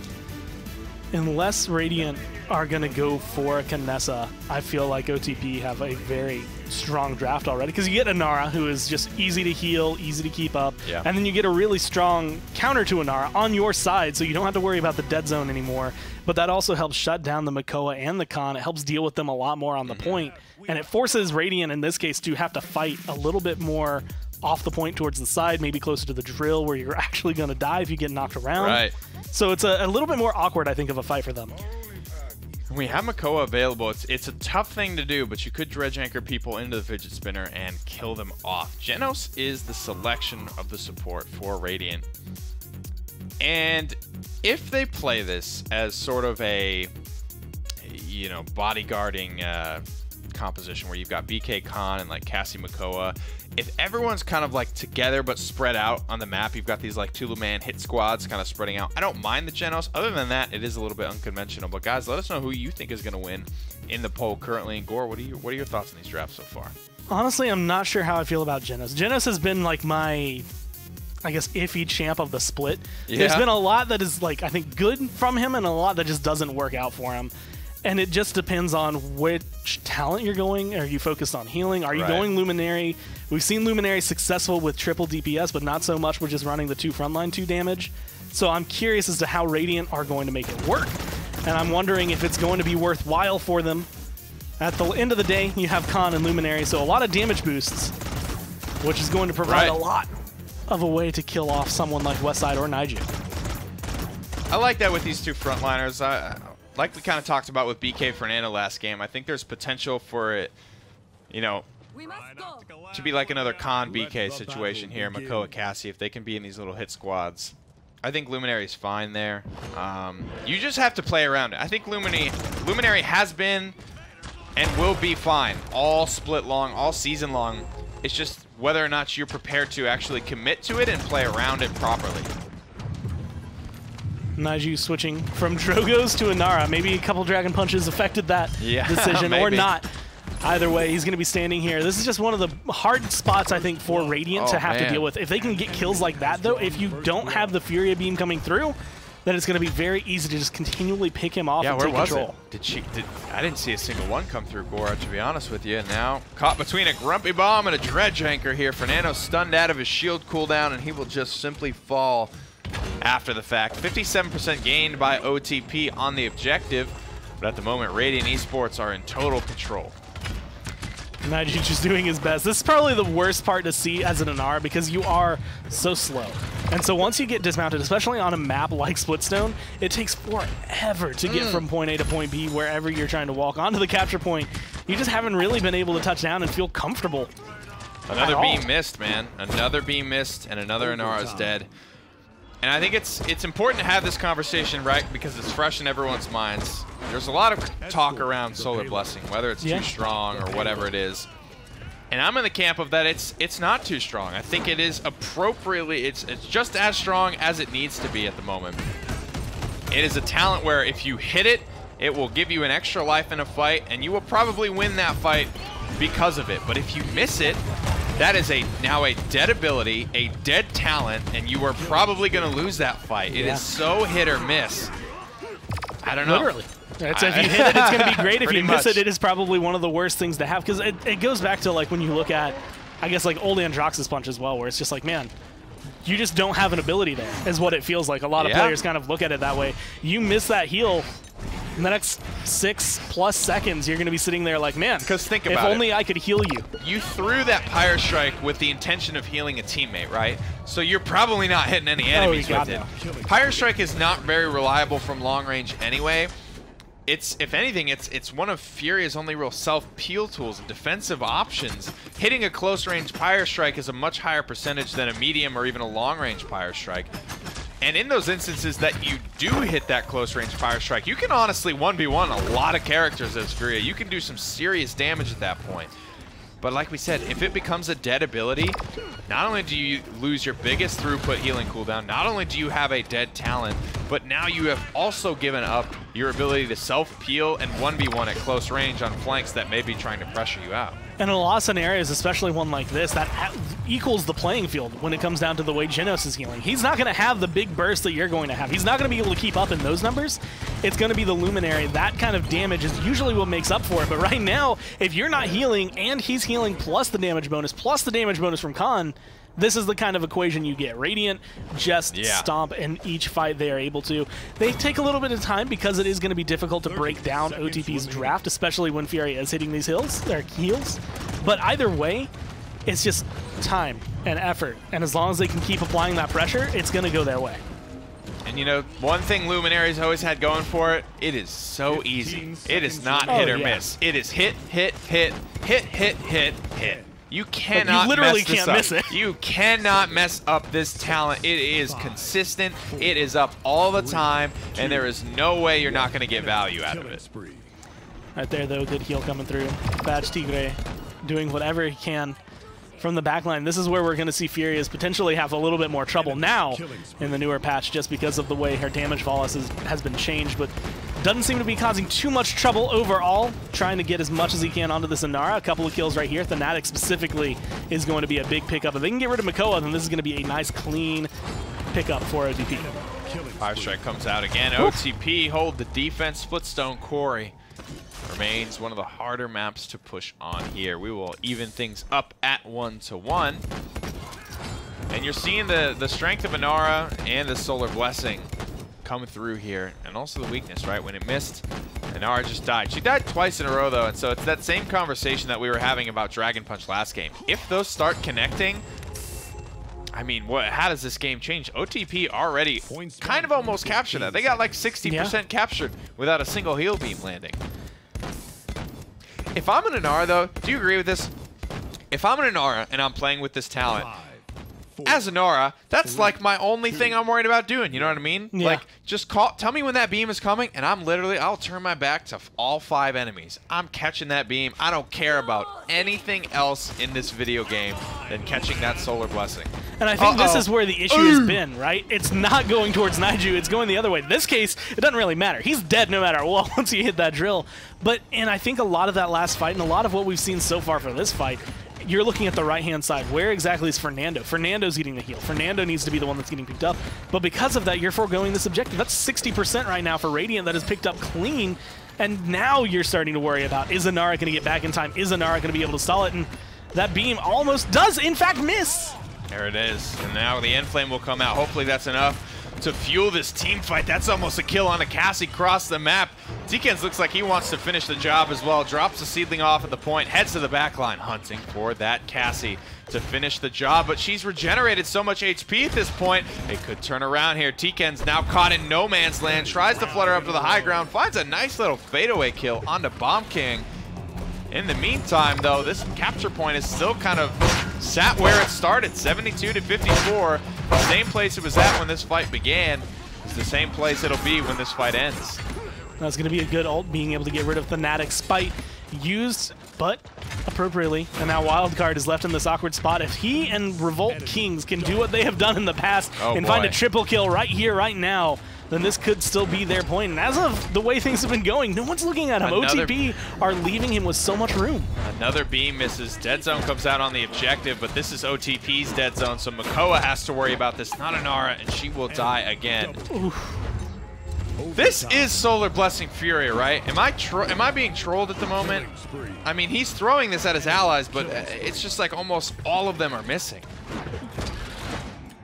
Unless Radiant are going to go for a Kinessa, I feel like OTP have a very strong draft already, because you get Inara, who is just easy to heal, easy to keep up, and then you get a really strong counter to Inara on your side, so you don't have to worry about the dead zone anymore. But that also helps shut down the Makoa and the Khan. It helps deal with them a lot more on the point, and it forces Radiant, in this case, to have to fight a little bit more off the point towards the side, maybe closer to the drill, where you're actually going to die if you get knocked around. Right. So it's a little bit more awkward, I think, of a fight for them. We have Makoa available. It's a tough thing to do, but you could dredge anchor people into the fidget spinner and kill them off. Genos is the selection of the support for Radiant. And if they play this as sort of a, bodyguarding composition where you've got BK Khan and like Cassie Makoa, if everyone's kind of like together but spread out on the map, you've got these like Tulu-man hit squads kind of spreading out. I don't mind the Genos. Other than that, it is a little bit unconventional. But guys, let us know who you think is going to win in the poll currently. And Gore, what are your thoughts on these drafts so far? Honestly, I'm not sure how I feel about Genos. Genos has been like my, I guess, iffy champ of the split. Yeah. There's been a lot that is like, I think, good from him, and a lot that just doesn't work out for him. And it just depends on which talent you're going. Are you focused on healing? Are you going Luminary? We've seen Luminary successful with triple DPS, but not so much with just running the 2 frontline 2 damage. So I'm curious as to how Radiant are going to make it work. And I'm wondering if it's going to be worthwhile for them. At the end of the day, you have Khan and Luminary, so a lot of damage boosts, which is going to provide a lot of a way to kill off someone like Westside or Naiju. I like that with these 2 frontliners. Like we kind of talked about with BK Fernando last game, I think there's potential for it, to be like another Khan BK situation here, Makoa Cassie, if they can be in these little hit squads. I think Luminary's fine there. You just have to play around it. I think Luminary has been and will be fine all split long, all season long. It's just whether or not you're prepared to actually commit to it and play around it properly. Naiju switching from Drogos to Inara. Maybe a couple Dragon Punches affected that decision, or not. Either way, he's going to be standing here. This is just one of the hard spots, I think, for Radiant to have to deal with. If they can get kills like that, though, if you don't have the Furia Beam coming through, then it's going to be very easy to just continually pick him off and take control. I didn't see a single one come through Gora, to be honest with you. And now, caught between a Grumpy Bomb and a Dredge Anchor here. Fernando stunned out of his shield cooldown, and he will just simply fall after the fact. 57% gained by OTP on the objective, but at the moment, Radiant Esports are in total control. Naiju just doing his best. This is probably the worst part to see as an Inara, because you are so slow. And so once you get dismounted, especially on a map like Splitstone, it takes forever to get from point A to point B wherever you're trying to walk onto the capture point. You just haven't really been able to touch down and feel comfortable. Another beam missed, man. Another beam missed, and another Inara is dead. And I think it's important to have this conversation, right, because it's fresh in everyone's minds. There's a lot of talk around Solar Blessing, whether it's too strong or whatever it is. And I'm in the camp of that it's not too strong. I think it is appropriately, it's just as strong as it needs to be at the moment. It is a talent where if you hit it, it will give you an extra life in a fight, and you will probably win that fight because of it. But if you miss it, that is now a dead ability, a dead talent, and you are probably going to lose that fight. It is so hit or miss. I don't know. Literally. So if you hit it, it's going to be great. If you miss it, it is probably one of the worst things to have, because it goes back to like when you look at, I guess, like old Androx's punch as well, where it's just like, man, you just don't have an ability there, is what it feels like. A lot of players kind of look at it that way. You miss that heal, in the next 6+ seconds, you're going to be sitting there like, man, because think about if only I could heal you. You threw that Pyre Strike with the intention of healing a teammate, right? So you're probably not hitting any enemies with it. Pyre Strike is not very reliable from long range anyway. It's, if anything, it's one of Furia's only real self-peel tools and defensive options. Hitting a close-range Pyre Strike is a much higher percentage than a medium or even a long-range Pyre Strike. And in those instances that you do hit that close-range Pyre Strike, you can honestly 1v1 a lot of characters as Furia. You can do some serious damage at that point. But like we said, if it becomes a dead ability, not only do you lose your biggest throughput healing cooldown, not only do you have a dead talent, but now you have also given up your ability to self-peel and 1v1 at close range on flanks that may be trying to pressure you out. And in a lot of scenarios, especially one like this, that equals the playing field when it comes down to the way Genos is healing. He's not going to have the big burst that you're going to have. He's not going to be able to keep up in those numbers. It's going to be the Luminary. That kind of damage is usually what makes up for it. But right now, if you're not healing and he's healing plus the damage bonus from Khan, this is the kind of equation you get. Radiant just stomp in each fight they are able to. They take a little bit of time because it is going to be difficult to break down OTP's draft, especially when Furia is hitting these heals. But either way, it's just time and effort. And as long as they can keep applying that pressure, it's going to go their way. And you know, one thing Luminary's always had going for it, it is so easy. It is not hit or miss. It is hit, hit, hit, hit, hit, hit, hit. You cannot miss it. You cannot mess up this talent. It is consistent. It is up all the time, and there is no way you're not going to get value out of it. Right there, though, good heal coming through. Badge Tigre doing whatever he can from the backline. This is where we're going to see Furious potentially have a little bit more trouble now in the newer patch just because of the way her damage vol has been changed, but doesn't seem to be causing too much trouble overall, trying to get as much as he can onto the Inara. A couple of kills right here. Thanatic specifically is going to be a big pickup. If they can get rid of Makoa, then this is going to be a nice, clean pickup for OTP. Pyre Strike comes out again. OTP hold the defense. Footstone Quarry remains one of the harder maps to push on here. We will even things up at 1-1. And you're seeing the strength of Inara and the Solar Blessing come through here, and also the weakness, right? When it missed, Inara just died. She died twice in a row, though, and so it's that same conversation that we were having about Dragon Punch last game. If those start connecting, I mean, how does this game change? OTP already kind of almost captured that. They got like 60% captured without a single heal beam landing. If I'm an Inara, though, do you agree with this? If I'm an Inara and I'm playing with this talent, as Inara, that's like my only thing I'm worried about doing. You know what I mean? Yeah. Like, just tell me when that beam is coming, and I'll turn my back to all 5 enemies. I'm catching that beam. I don't care about anything else in this video game than catching that Solar Blessing. And I think this is where the issue has been, right? It's not going towards Naiju, it's going the other way. In this case, it doesn't really matter. He's dead no matter what once you hit that drill. And I think a lot of that last fight and a lot of what we've seen so far for this fight, you're looking at the right-hand side. Where exactly is Fernando? Fernando's getting the heal. Fernando needs to be the one that's getting picked up. But because of that, you're foregoing this objective. That's 60% right now for Radiant that is picked up clean. And now you're starting to worry about, is Inara going to get back in time? Is Inara going to be able to stall it? And that beam almost does, in fact, miss. There it is. And now the End Flame will come out. Hopefully that's enough to fuel this team fight. That's almost a kill on a Cassie across the map. Tikens looks like he wants to finish the job as well. Drops the Seedling off at the point, heads to the back line, hunting for that Cassie to finish the job. But she's regenerated so much HP at this point, it could turn around here. Tikens now caught in no man's land, tries to flutter up to the high ground, finds a nice little fadeaway kill onto Bomb King. In the meantime, though, this capture point is still kind of sat where it started, 72 to 54. The same place it was at when this fight began is the same place it'll be when this fight ends. That's going to be a good ult, being able to get rid of Fnatic's Spite. Used, but appropriately. And now Wildcard is left in this awkward spot. If he and Revolt Kings can do what they have done in the past and find a triple kill right here, right now, then this could still be their point. And as of the way things have been going, no one's looking at him. OTP are leaving him with so much room. Another beam misses. Dead Zone comes out on the objective, but this is OTP's Dead Zone, so Makoa has to worry about this, not Inara, and she will die again. Oof. This is Solar Blessing Furia, right? Am I being trolled at the moment? I mean, he's throwing this at his allies, but it's just like almost all of them are missing.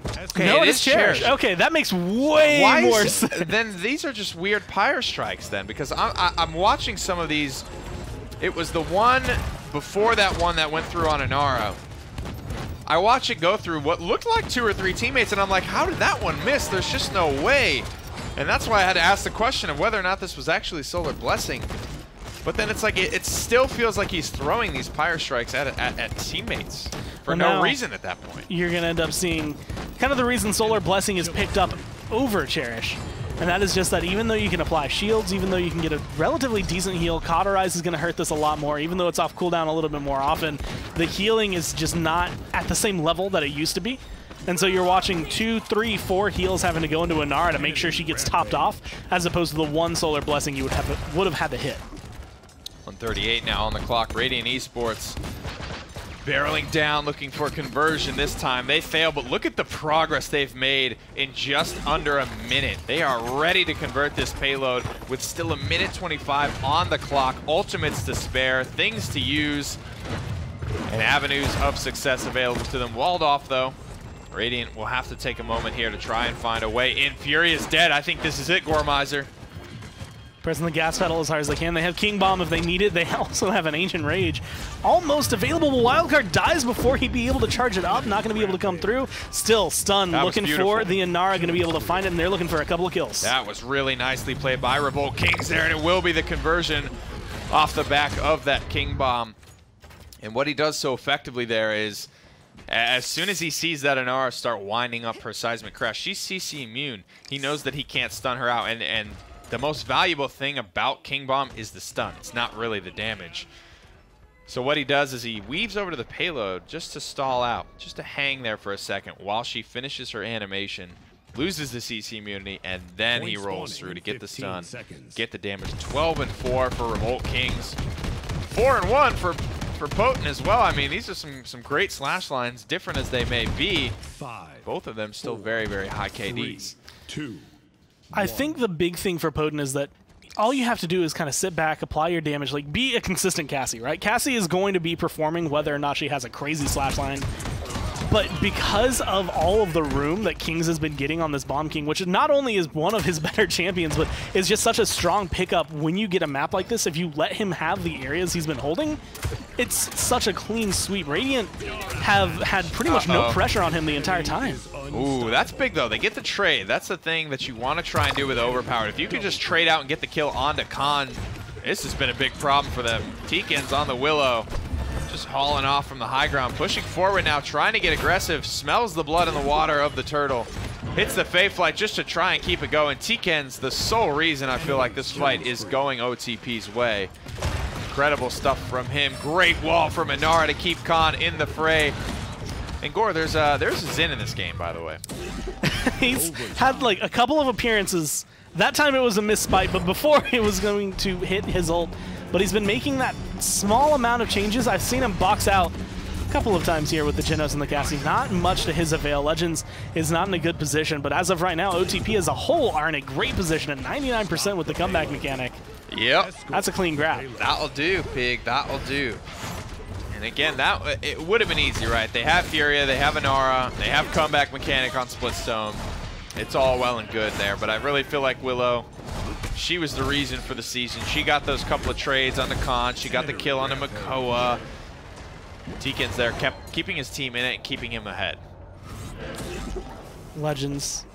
Okay, no, it is Cherish. Okay, that makes way more sense. Then these are just weird Pyre Strikes then, because I'm watching some of these. It was the one before that one that went through on Inara. I watch it go through what looked like 2 or 3 teammates, and I'm like, how did that one miss? There's just no way. And that's why I had to ask the question of whether or not this was actually Solar Blessing. But then it's like, it still feels like he's throwing these Pyre Strikes at teammates for no reason at that point. You're going to end up seeing kind of the reason Solar Blessing is picked up over Cherish. And that is just that even though you can apply shields, even though you can get a relatively decent heal, Cauterize is going to hurt this a lot more. Even though it's off cooldown a little bit more often, the healing is just not at the same level that it used to be. And so you're watching 2, 3, 4 heals having to go into Inara to make sure she gets topped off, as opposed to the one Solar Blessing you would have had to hit. 138 now on the clock. Radiant Esports barreling down, looking for conversion this time. They fail, but look at the progress they've made in just under a minute. They are ready to convert this payload with still 1:25 on the clock. Ultimates to spare, things to use, and avenues of success available to them. Walled off, though. Radiant will have to take a moment here to try and find a way in. Fury is dead. I think this is it, Gormizer. Pressing the gas pedal as hard as they can. They have King Bomb if they need it. They also have an Ancient Rage. Almost available. Wildcard dies before he'd be able to charge it up. Not going to be able to come through. Still stunned. Looking for the Inara. Going to be able to find it, and they're looking for a couple of kills. That was really nicely played by Revolt Kings there, and it will be the conversion off the back of that King Bomb. And what he does so effectively there is, as soon as he sees that Inara start winding up her Seismic Crash, she's CC immune. He knows that he can't stun her out, and the most valuable thing about King Bomb is the stun. It's not really the damage. So what he does is he weaves over to the payload just to stall out, just to hang there for a second while she finishes her animation, loses the CC immunity, and then he rolls through to get the stun, get the damage. 12 and 4 for Revolt Kings. 4 and 1 for Potent as well. I mean, these are some great slash lines, different as they may be. Both of them still very, very high KDs. 2. I think the big thing for Potent is that all you have to do is kind of sit back, apply your damage, like be a consistent Cassie, right? Cassie is going to be performing whether or not she has a crazy slash line. But because of all of the room that Kings has been getting on this Bomb King, which not only is one of his better champions, but is just such a strong pickup when you get a map like this, if you let him have the areas he's been holding, it's such a clean sweep. Radiant have had pretty much no pressure on him the entire time. Ooh, that's big though. They get the trade. That's the thing that you want to try and do with Overpowered. If you can just trade out and get the kill onto Khan, this has been a big problem for them. Teekins on the Willow, just hauling off from the high ground, pushing forward now, trying to get aggressive, smells the blood in the water of the turtle, hits the Fae Flight just to try and keep it going. Teekins, the sole reason I feel like this fight is going OTP's way. Incredible stuff from him. Great wall from Inara to keep Khan in the fray. And Gore, there's a Xin in this game, by the way. He's had like a couple of appearances. That time it was a misspite, but before it was going to hit his ult. But he's been making that small amount of changes. I've seen him box out a couple of times here with the Genos and the Cassie. Not much to his avail. Legends is not in a good position, but as of right now, OTP as a whole are in a great position at 99% with the comeback mechanic. Yep. That's a clean grab. That'll do, Pig. That'll do. And again, it would have been easy, right? They have Furia, they have Inara, they have comeback mechanic on Splitstone. It's all well and good there, but I really feel like Willow, she was the reason for the season. She got those couple of trades on the Khan. She got the kill on the Makoa. Teekins there kept keeping his team in it and keeping him ahead. Legends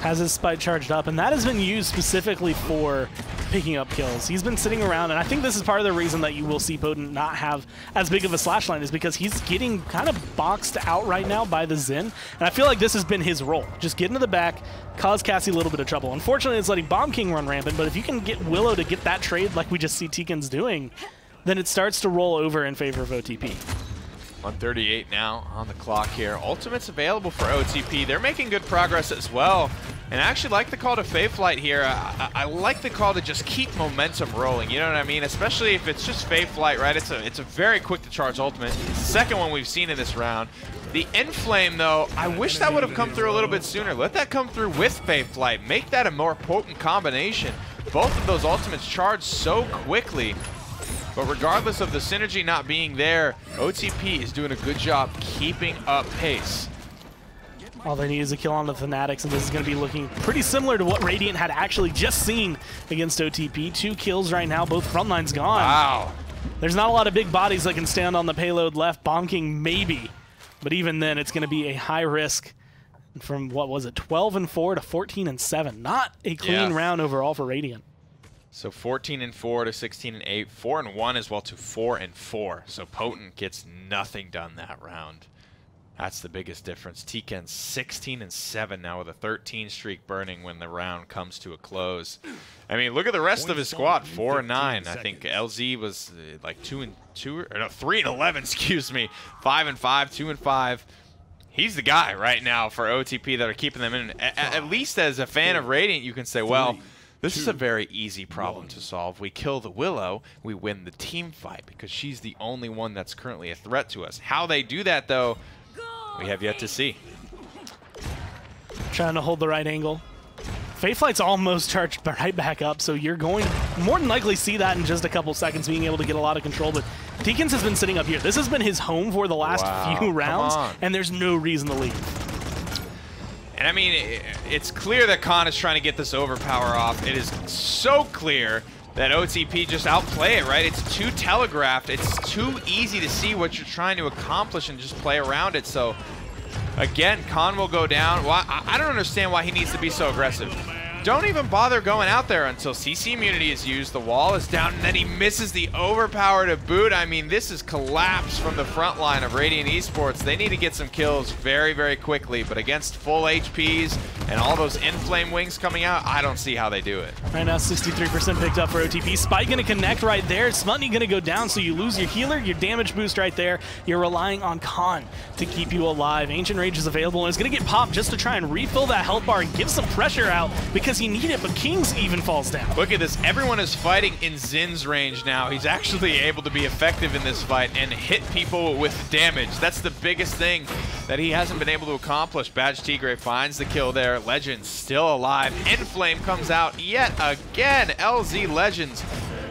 has his spite charged up, and that has been used specifically for picking up kills. He's been sitting around, and I think this is part of the reason that you will see Potent not have as big of a slash line, is because he's getting kind of boxed out right now by the Xin, and I feel like this has been his role. Just get into the back, cause Cassie a little bit of trouble. Unfortunately, it's letting Bomb King run rampant, but if you can get Willow to get that trade like we just see Teekins doing, then it starts to roll over in favor of OTP. 138 now on the clock here. Ultimate's available for OTP. They're making good progress as well. And I actually like the call to Fae Flight here. I like the call to just keep momentum rolling, you know what I mean? Especially if it's just Fae Flight, right? It's a very quick to charge ultimate. It's the second one we've seen in this round. The Enflame, though, I wish that would have come through a little bit sooner. Let that come through with Fae Flight. Make that a more potent combination. Both of those ultimates charge so quickly. But regardless of the synergy not being there, OTP is doing a good job keeping up pace. All they need is a kill on the Fanatics, and this is going to be looking pretty similar to what Radiant had actually just seen against OTP. 2 kills right now, both front lines gone. Wow. There's not a lot of big bodies that can stand on the payload left. Bomb King maybe, but even then it's going to be a high risk from, what was it, 12-4 to 14-7. Not a clean round overall for Radiant. So 14-4 to 16-8, 4-1 as well to 4-4. So Potent gets nothing done that round. That's the biggest difference. Teken's 16-7 now with a 13 streak burning when the round comes to a close. I mean, look at the rest of his squad. 4-9. I think LZ was like 3-11. Excuse me. 5-5, 2-5. He's the guy right now for OTP that are keeping them in. At least as a fan of Radiant, you can say, well, this is a very easy problem to solve. We kill the Willow, we win the team fight because she's the only one that's currently a threat to us. How they do that, though, we have yet to see. Trying to hold the right angle. Flight's almost charged right back up, so you're going to more than likely see that in just a couple seconds, being able to get a lot of control. But Deacons has been sitting up here. This has been his home for the last few rounds, and there's no reason to leave. And I mean, it's clear that Khan is trying to get this overpower off. It is so clear that OTP just outplay it, right? It's too telegraphed. It's too easy to see what you're trying to accomplish and just play around it. So, again, Khan will go down. Well, I don't understand why he needs to be so aggressive. Don't even bother going out there until CC immunity is used. The wall is down, and then he misses the overpower to boot. I mean, this is collapse from the front line of Radiant Esports. They need to get some kills very, very quickly, but against full HPs and all those inflame wings coming out, I don't see how they do it. Right now, 63% picked up for OTP. Spike going to connect right there. Smutney going to go down, so you lose your healer, your damage boost right there. You're relying on Khan to keep you alive. Ancient Rage is available, and it's going to get popped just to try and refill that health bar and give some pressure out because he needed it, but Kings even falls down. Look at this. Everyone is fighting in Zin's range now. He's actually able to be effective in this fight and hit people with damage. That's the biggest thing that he hasn't been able to accomplish. Badge Tigre finds the kill there. Legends still alive. Enflame comes out yet again. LZ Legends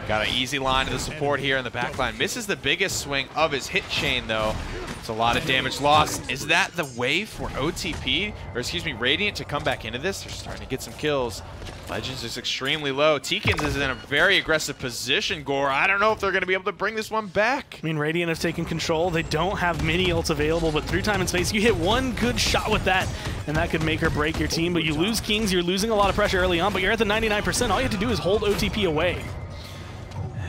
got an easy line to the support here in the back line. Misses the biggest swing of his hit chain, though. It's a lot of damage lost. Is that the way for OTP, or excuse me, Radiant to come back into this? They're starting to get some kills. Legends is extremely low. Teekins is in a very aggressive position, Gore. I don't know if they're going to be able to bring this one back. I mean, Radiant have taken control. They don't have mini ults available, but through time and space, you hit one good shot with that, and that could make or break your team. But you lose Kings, you're losing a lot of pressure early on, but you're at the 99%. All you have to do is hold OTP away.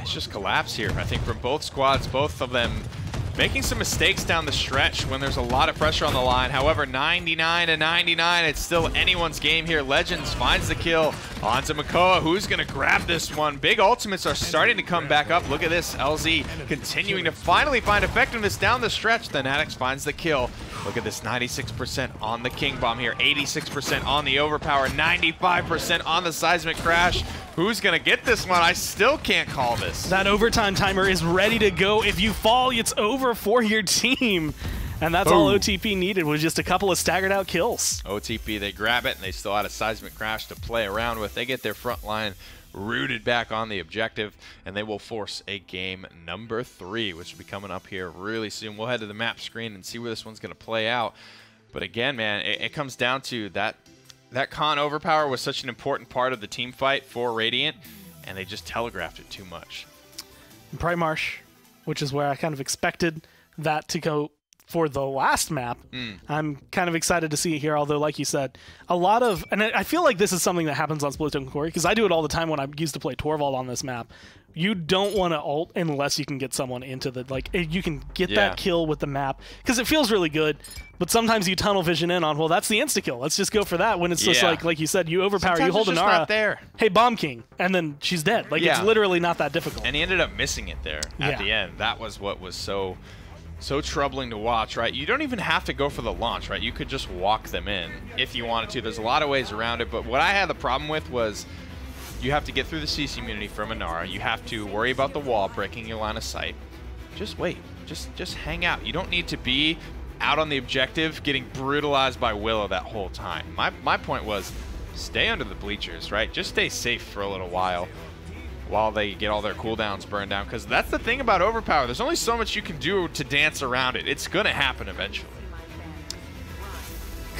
It's just collapse here, I think, from both squads, both of them making some mistakes down the stretch when there's a lot of pressure on the line. However, 99-99, it's still anyone's game here. Legends finds the kill onto Makoa, who's going to grab this one. Big ultimates are starting to come back up. Look at this, LZ continuing to finally find effectiveness down the stretch. The Natix finds the kill. Look at this, 96% on the King Bomb here, 86% on the Overpower, 95% on the Seismic Crash. Who's going to get this one? I still can't call this. That overtime timer is ready to go. If you fall, it's over for your team. And that's all OTP needed, was just a couple of staggered out kills. OTP, they grab it, and they still had a Seismic Crash to play around with. They get their front line rooted back on the objective, and they will force a game number 3, which will be coming up here really soon. We'll head to the map screen and see where this one's going to play out. But again, man, it comes down to that Khan overpower was such an important part of the team fight for Radiant, and they just telegraphed it too much. Primarsh, which is where I kind of expected that to go for the last map. I'm kind of excited to see it here, although, like you said, a lot of... And I feel like this is something that happens on Split Token Quarry, because I do it all the time when I used to play Torvald on this map. You don't want to ult unless you can get someone into the... Like, you can get that kill with the map, because it feels really good, but sometimes you tunnel vision in on, well, that's the insta-kill. Let's just go for that, when it's just like you said, you overpower, sometimes you hold an Nara. Not there. Hey, Bomb King, and then she's dead. Like, it's literally not that difficult. And he ended up missing it there at the end. That was what was so troubling to watch, right? You don't even have to go for the launch, right? You could just walk them in if you wanted to. There's a lot of ways around it, but what I had the problem with was you have to get through the CC immunity from Inara. You have to worry about the wall breaking your line of sight. Just wait. Just hang out. You don't need to be out on the objective getting brutalized by Willow that whole time. My point was stay under the bleachers, right? Just stay safe for a little while they get all their cooldowns burned down, because that's the thing about Overpower. There's only so much you can do to dance around it. It's going to happen eventually.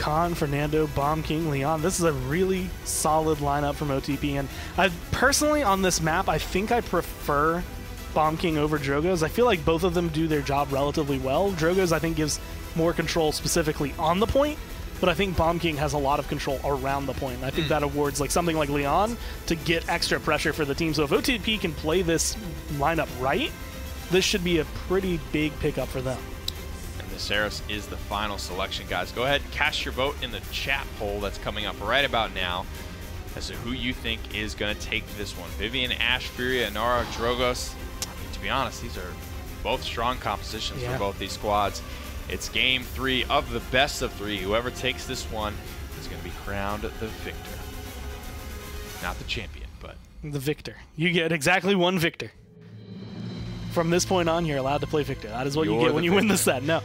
Khan, Fernando, Bomb King, Leon. This is a really solid lineup from OTP, and I personally on this map, I think I prefer Bomb King over Drogoz. I feel like both of them do their job relatively well. Drogoz, I think, gives more control specifically on the point, but I think Bomb King has a lot of control around the point. And I think that awards like something like Leon to get extra pressure for the team. So if OTP can play this lineup right, this should be a pretty big pickup for them. Viserys is the final selection, guys. Go ahead and cast your vote in the chat poll that's coming up right about now as to who you think is going to take this one. Vivian, Ashe, Furia, Inara, Drogoz. I mean, to be honest, these are both strong compositions for both these squads. It's game 3 of the best of 3. Whoever takes this one is going to be crowned the victor. Not the champion, but the victor. You get exactly one victor. From this point on, you're allowed to play Victor. That is what you get when you win the set. No,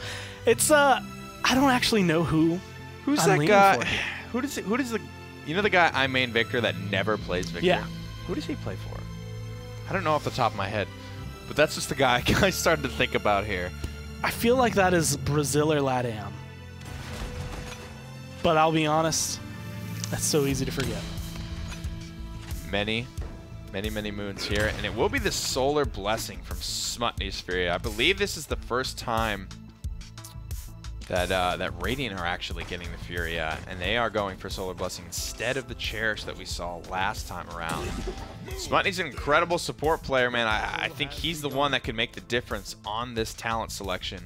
it's I don't actually know who's that guy. Who does the you know the guy I main Victor that never plays Victor? Yeah. Who does he play for? I don't know off the top of my head, but that's just the guy I started to think about here. I feel like that is Brazil or LATAM, but I'll be honest, that's so easy to forget. Many moons here, and it will be the Solar Blessing from Smutny's Furia. I believe this is the first time that that Radiant are actually getting the Furia, and they are going for Solar Blessing instead of the Cherish that we saw last time around. Smutny's an incredible support player, man. I think he's the one that can make the difference on this talent selection.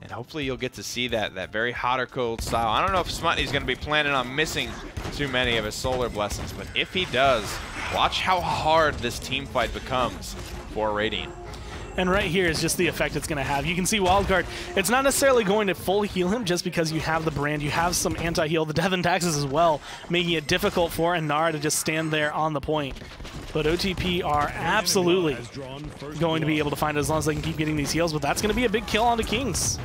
And hopefully you'll get to see that very hot or cold style. I don't know if Smutny's going to be planning on missing too many of his Solar Blessings, but if he does, watch how hard this team fight becomes for Radiant. And right here is just the effect it's going to have. You can see Wildcard, it's not necessarily going to fully heal him just because you have the brand, you have some anti-heal, the Death and Taxes as well, making it difficult for Inara to just stand there on the point. But OTP are absolutely going to be able to find it as long as they can keep getting these heals, but that's going to be a big kill onto Kings.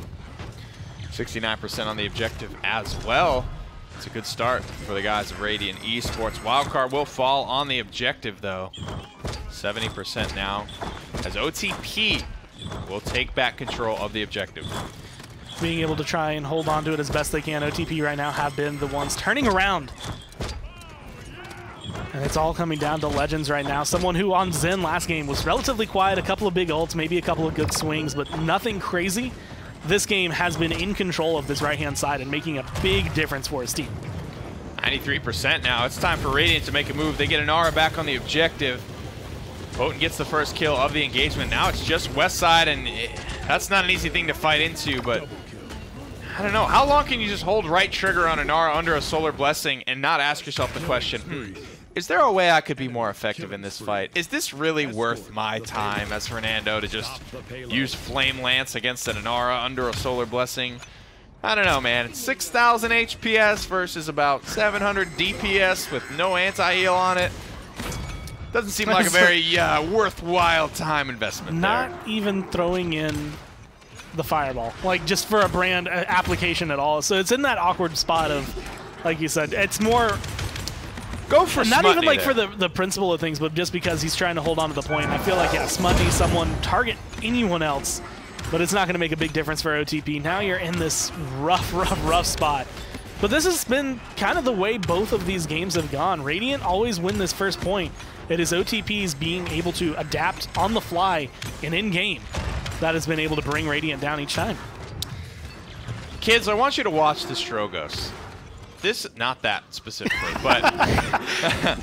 69% on the objective as well. It's a good start for the guys of Radiant Esports. Wildcard will fall on the objective, though. 70% now, as OTP will take back control of the objective. Being able to try and hold on to it as best they can. OTP right now have been the ones turning around. And it's all coming down to Legends right now. Someone who on Zen last game was relatively quiet, a couple of big ults, maybe a couple of good swings, but nothing crazy. This game has been in control of this right-hand side and making a big difference for his team. 93% now. It's time for Radiant to make a move. They get Inara back on the objective. Potent gets the first kill of the engagement. Now it's just west side, and that's not an easy thing to fight into, but I don't know. How long can you just hold right trigger on Inara under a Solar Blessing and not ask yourself the question, is there a way I could be more effective in this fight? Is this really worth my time as Fernando to just use Flame Lance against an Inara under a Solar Blessing? I don't know, man. It's 6,000 HPS versus about 700 DPS with no anti-heal on it. Doesn't seem like a very worthwhile time investment Not there. even throwing in the Fireball, like just for a brand application at all. So it's in that awkward spot of, like you said, it's more... Go for not Smutny even like there. for the principle of things, but just because he's trying to hold on to the point. I feel like, yeah, Smutny, someone, target anyone else, but it's not going to make a big difference for OTP. Now you're in this rough spot. But this has been kind of the way both of these games have gone. Radiant always win this first point. It is OTP's being able to adapt on the fly and in-game that has been able to bring Radiant down each time. Kids, I want you to watch this Drogoz. This, not that specifically, but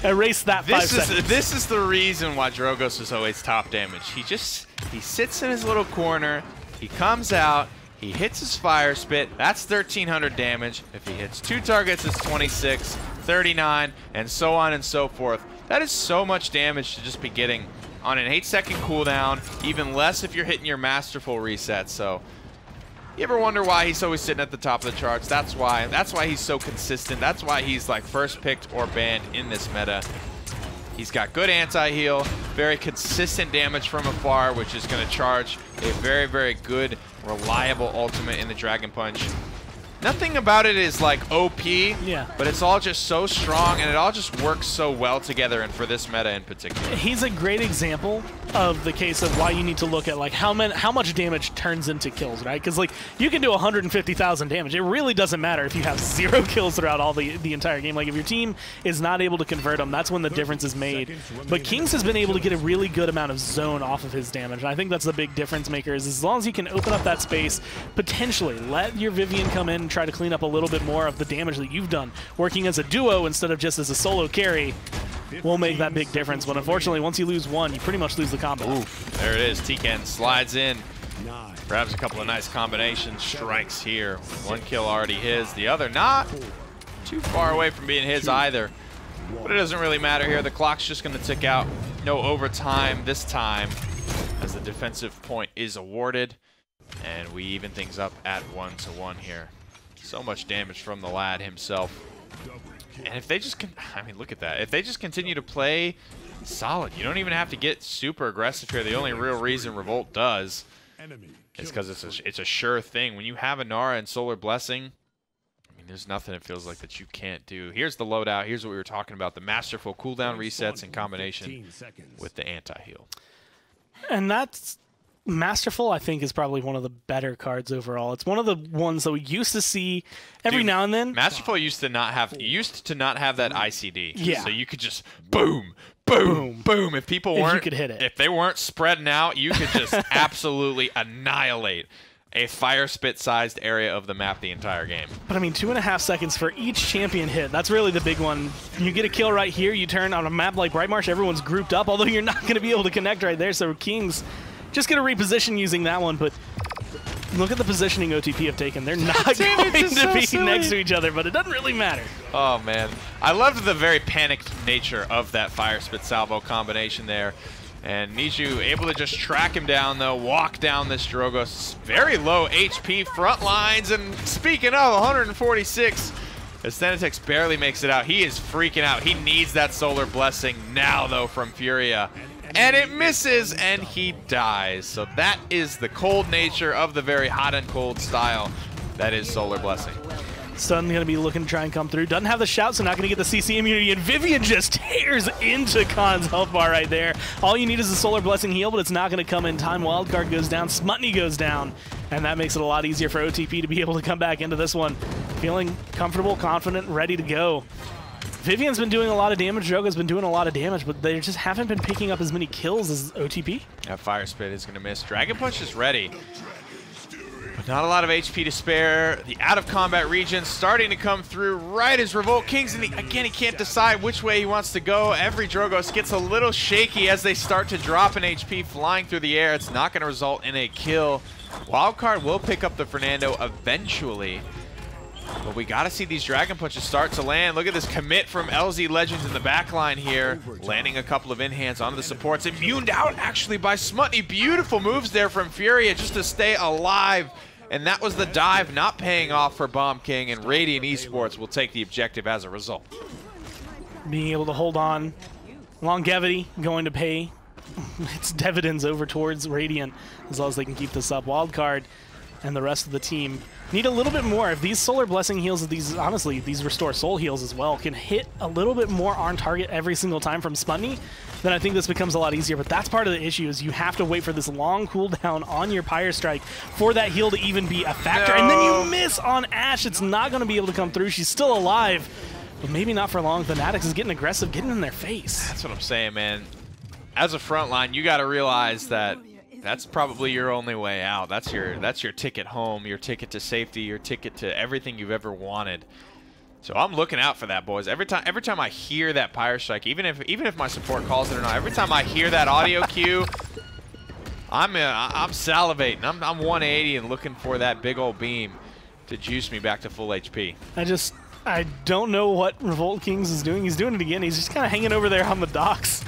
erase that 5 seconds. This is the reason why Drogoz is always top damage. He sits in his little corner, he comes out, he hits his fire spit, that's 1,300 damage. If he hits 2 targets, it's 26, 39, and so on and so forth. That is so much damage to just be getting on an 8-second cooldown, even less if you're hitting your masterful reset. So you ever wonder why he's always sitting at the top of the charts? That's why he's so consistent. That's why he's like first picked or banned in this meta. He's got good anti-heal, very consistent damage from afar, which is going to charge a very, very good, reliable ultimate in the Dragon Punch. Nothing about it is like OP, but it's all just so strong, and it all just works so well together, and for this meta in particular. He's a great example of the case of why you need to look at like how much damage turns into kills, right? Because like you can do 150,000 damage. It really doesn't matter if you have 0 kills throughout all the entire game. Like if your team is not able to convert them, that's when the difference is made. But Kings has been able to get a really good amount of zone off of his damage, and I think that's the big difference maker. Is as long as you can open up that space, potentially let your Vivian come in and try to clean up a little bit more of the damage that you've done, working as a duo instead of just as a solo carry. Will make that big difference, but unfortunately, once you lose one, you pretty much lose the combo. Oof, there it is. Tiken slides in, grabs a couple of nice combinations, strikes here. 1 kill already his, the other not too far away from being his either. But it doesn't really matter here. The clock's just going to tick out. No overtime this time as the defensive point is awarded, and we even things up at 1-1 here. So much damage from the lad himself. And if they just I mean, look at that. If they just continue to play solid, you don't even have to get super aggressive here. The only real reason Revolt does is because it's a sure thing. When you have a Nara and Solar Blessing, I mean, there's nothing it feels like that you can't do. Here's the loadout. Here's what we were talking about. The masterful cooldown resets in combination with the anti-heal. And that's Masterful, I think, is probably one of the better cards overall. It's one of the ones that we used to see every now and then. Masterful used to not have that ICD. Yeah. So you could just boom, boom, boom. If people weren't, you could hit it. If they weren't spreading out, you could just absolutely annihilate a fire spit-sized area of the map the entire game. But I mean, 2.5 seconds for each champion hit. That's really the big one. You get a kill right here. You turn on a map like Bright Marsh. Everyone's grouped up, although you're not going to be able to connect right there. So Kings just going to reposition using that one, but look at the positioning OTP have taken. They're not going to be next to each other, but it doesn't really matter. Oh, man. I loved the very panicked nature of that Fire Spit Salvo combination there. And Niju able to just track him down, though, walk down this Drogo's very low HP front lines. And speaking of 146, as Thenatix barely makes it out, he is freaking out. He needs that Solar Blessing now, though, from Furia. And it misses, and he dies. So that is the cold nature of the very hot and cold style that is Solar Blessing. Stun going to be looking to try and come through. Doesn't have the shout, so not going to get the CC immunity. And Vivian just tears into Khan's health bar right there. All you need is a Solar Blessing heal, but it's not going to come in time. Wildcard goes down, Smutney goes down, and that makes it a lot easier for OTP to be able to come back into this one. Feeling comfortable, confident, ready to go. Vivian's been doing a lot of damage, Drogo's been doing a lot of damage, but they just haven't been picking up as many kills as OTP. That Fire Spit is going to miss. Dragon Punch is ready, but not a lot of HP to spare. The out-of-combat region starting to come through right as Revolt Kings, and again, he can't decide which way he wants to go. Every Drogos gets a little shaky as they start to drop an HP flying through the air. It's not going to result in a kill. Wildcard will pick up the Fernando eventually. But we got to see these Dragon Punches start to land. Look at this commit from LZ Legends in the backline here. Landing a couple of in-hands onto the supports. Immuned out, actually, by Smutney. Beautiful moves there from Furia just to stay alive. And that was the dive not paying off for Bomb King. And Radiant Esports will take the objective as a result. Being able to hold on. Longevity going to pay its dividends over towards Radiant as long as they can keep this up. Wildcard and the rest of the team need a little bit more. If these Solar Blessing heals, honestly, these Restore Soul heals as well, can hit a little bit more on target every single time from Smutney, then I think this becomes a lot easier. But that's part of the issue, is you have to wait for this long cooldown on your Pyre Strike for that heal to even be a factor. No. And then you miss on Ashe. It's not going to be able to come through. She's still alive, but maybe not for long. Fanatics is getting aggressive, getting in their face. That's what I'm saying, man. As a frontline, you got to realize that that's probably your only way out. That's your ticket home, your ticket to safety, your ticket to everything you've ever wanted. So I'm looking out for that, boys. Every time I hear that Pyre Strike, even if my support calls it or not, every time I hear that audio cue, I'm salivating. I'm 180 and looking for that big old beam to juice me back to full HP. I don't know what Revolt Kings is doing. He's doing it again. He's just kind of hanging over there on the docks,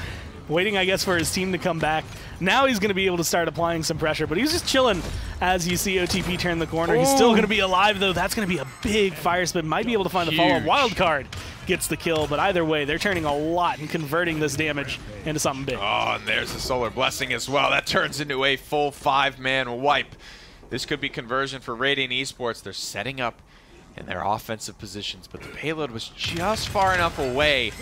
waiting, I guess, for his team to come back. Now he's going to be able to start applying some pressure, but he's just chilling as you see OTP turn the corner. Ooh. He's still going to be alive, though. That's going to be a big Fire Spit. Might be able to find the follow-up. Wildcard gets the kill, but either way, they're turning a lot and converting this damage into something big. Oh, and there's the Solar Blessing as well. That turns into a full 5-man wipe. This could be conversion for Radiant Esports. They're setting up in their offensive positions, but the payload was just far enough away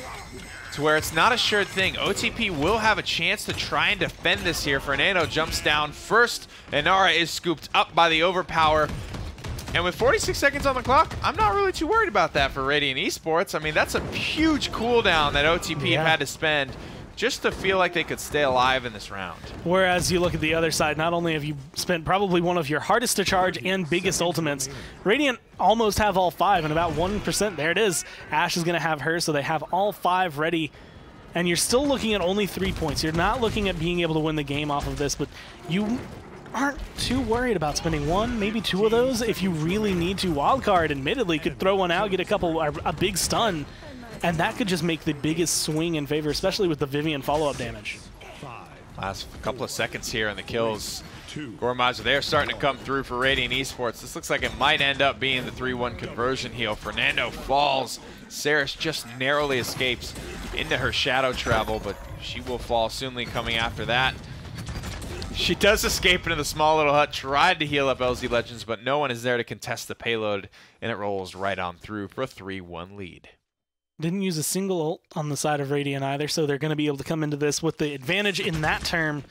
to where it's not a sure thing. OTP will have a chance to try and defend this here. Fernando jumps down first. Inara is scooped up by the overpower. And with 46 seconds on the clock, I'm not really too worried about that for Radiant Esports. I mean, that's a huge cooldown that OTP had to spend just to feel like they could stay alive in this round. Whereas you look at the other side, not only have you spent probably one of your hardest to charge and biggest ultimates, Radiant almost have all 5 and about 1%. There it is. Ashe is going to have her, so they have all 5 ready. And you're still looking at only 3 points. You're not looking at being able to win the game off of this, but you aren't too worried about spending 1, maybe 2 of those if you really need to. Wildcard, admittedly, could throw one out, get a big stun, and that could just make the biggest swing in favor, especially with the Vivian follow-up damage. Last couple of seconds here on the kills. Gormizer, they're starting to come through for Radiant Esports. This looks like it might end up being the 3-1 conversion heal. Fernando falls. Saris just narrowly escapes into her shadow travel, but she will fall soonly coming after that. She does escape into the small little hut, tried to heal up LZ Legends, but no one is there to contest the payload, and it rolls right on through for a 3-1 lead. Didn't use a single ult on the side of Radiant either, so they're going to be able to come into this with the advantage in that term.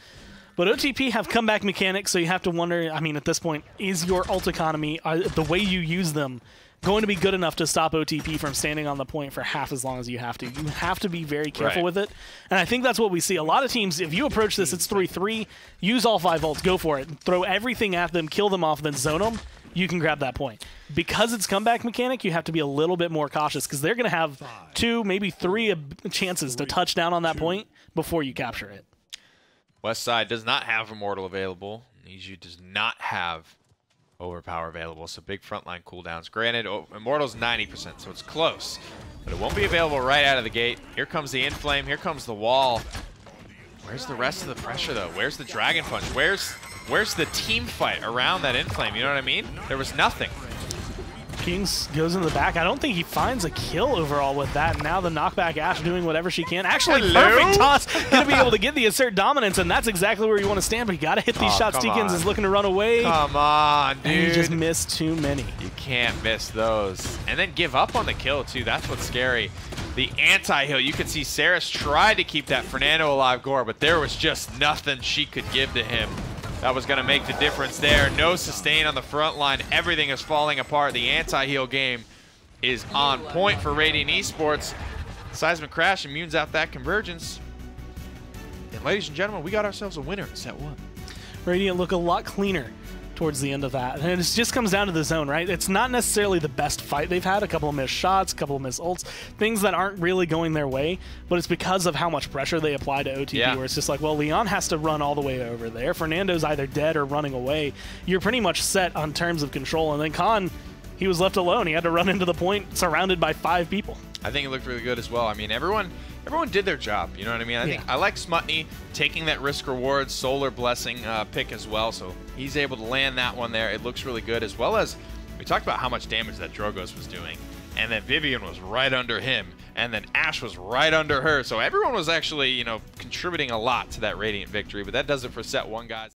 But OTP have comeback mechanics, so you have to wonder, I mean, at this point, is your ult economy, the way you use them, going to be good enough to stop OTP from standing on the point for half as long as you have to? You have to be very careful with it. And I think that's what we see. A lot of teams, if you approach this, it's 3-3, use all 5 ults, go for it. Throw everything at them, kill them off, then zone them. You can grab that point. Because it's comeback mechanic, you have to be a little bit more cautious because they're going to have 2, maybe 3 chances to touch down on that point before you capture it. West side does not have Immortal available. Niju does not have Overpower available, so big frontline cooldowns. Granted, Immortal's 90%, so it's close, but it won't be available right out of the gate. Here comes the Inflame, here comes the wall. Where's the rest of the pressure, though? Where's the Dragon Punch? Where's the team fight around that Inflame? You know what I mean? There was nothing. Kings goes in the back. I don't think he finds a kill overall with that. Now the knockback Ashe doing whatever she can. Actually, perfect toss. Going to be able to get the assert dominance, and that's exactly where you want to stand, but you got to hit these shots. Tikins is looking to run away. Come on, dude. And he just missed too many. You can't miss those. And then give up on the kill, too. That's what's scary. The anti-heal. You can see Saris tried to keep that Fernando alive Gore, but there was just nothing she could give to him. That was going to make the difference there. No sustain on the front line. Everything is falling apart. The anti-heal game is on point for Radiant Esports. Seismic Crash immunes out that convergence. And ladies and gentlemen, we got ourselves a winner in set 1. Radiant look a lot cleaner towards the end of that. And it just comes down to the zone, right? It's not necessarily the best fight they've had. A couple of missed shots, a couple of missed ults, things that aren't really going their way, but it's because of how much pressure they apply to OTP, where it's just like, well, Leon has to run all the way over there. Fernando's either dead or running away. You're pretty much set on terms of control. And then Khan, he was left alone. He had to run into the point surrounded by 5 people. I think it looked really good as well. I mean, everyone did their job. You know what I mean? I think I like Smutney taking that risk reward solar blessing pick as well. So he's able to land that one there. It looks really good, as well as we talked about how much damage that Drogoz was doing. And then Vivian was right under him. And then Ashe was right under her. So everyone was actually, you know, contributing a lot to that Radiant victory. But that does it for set 1, guys.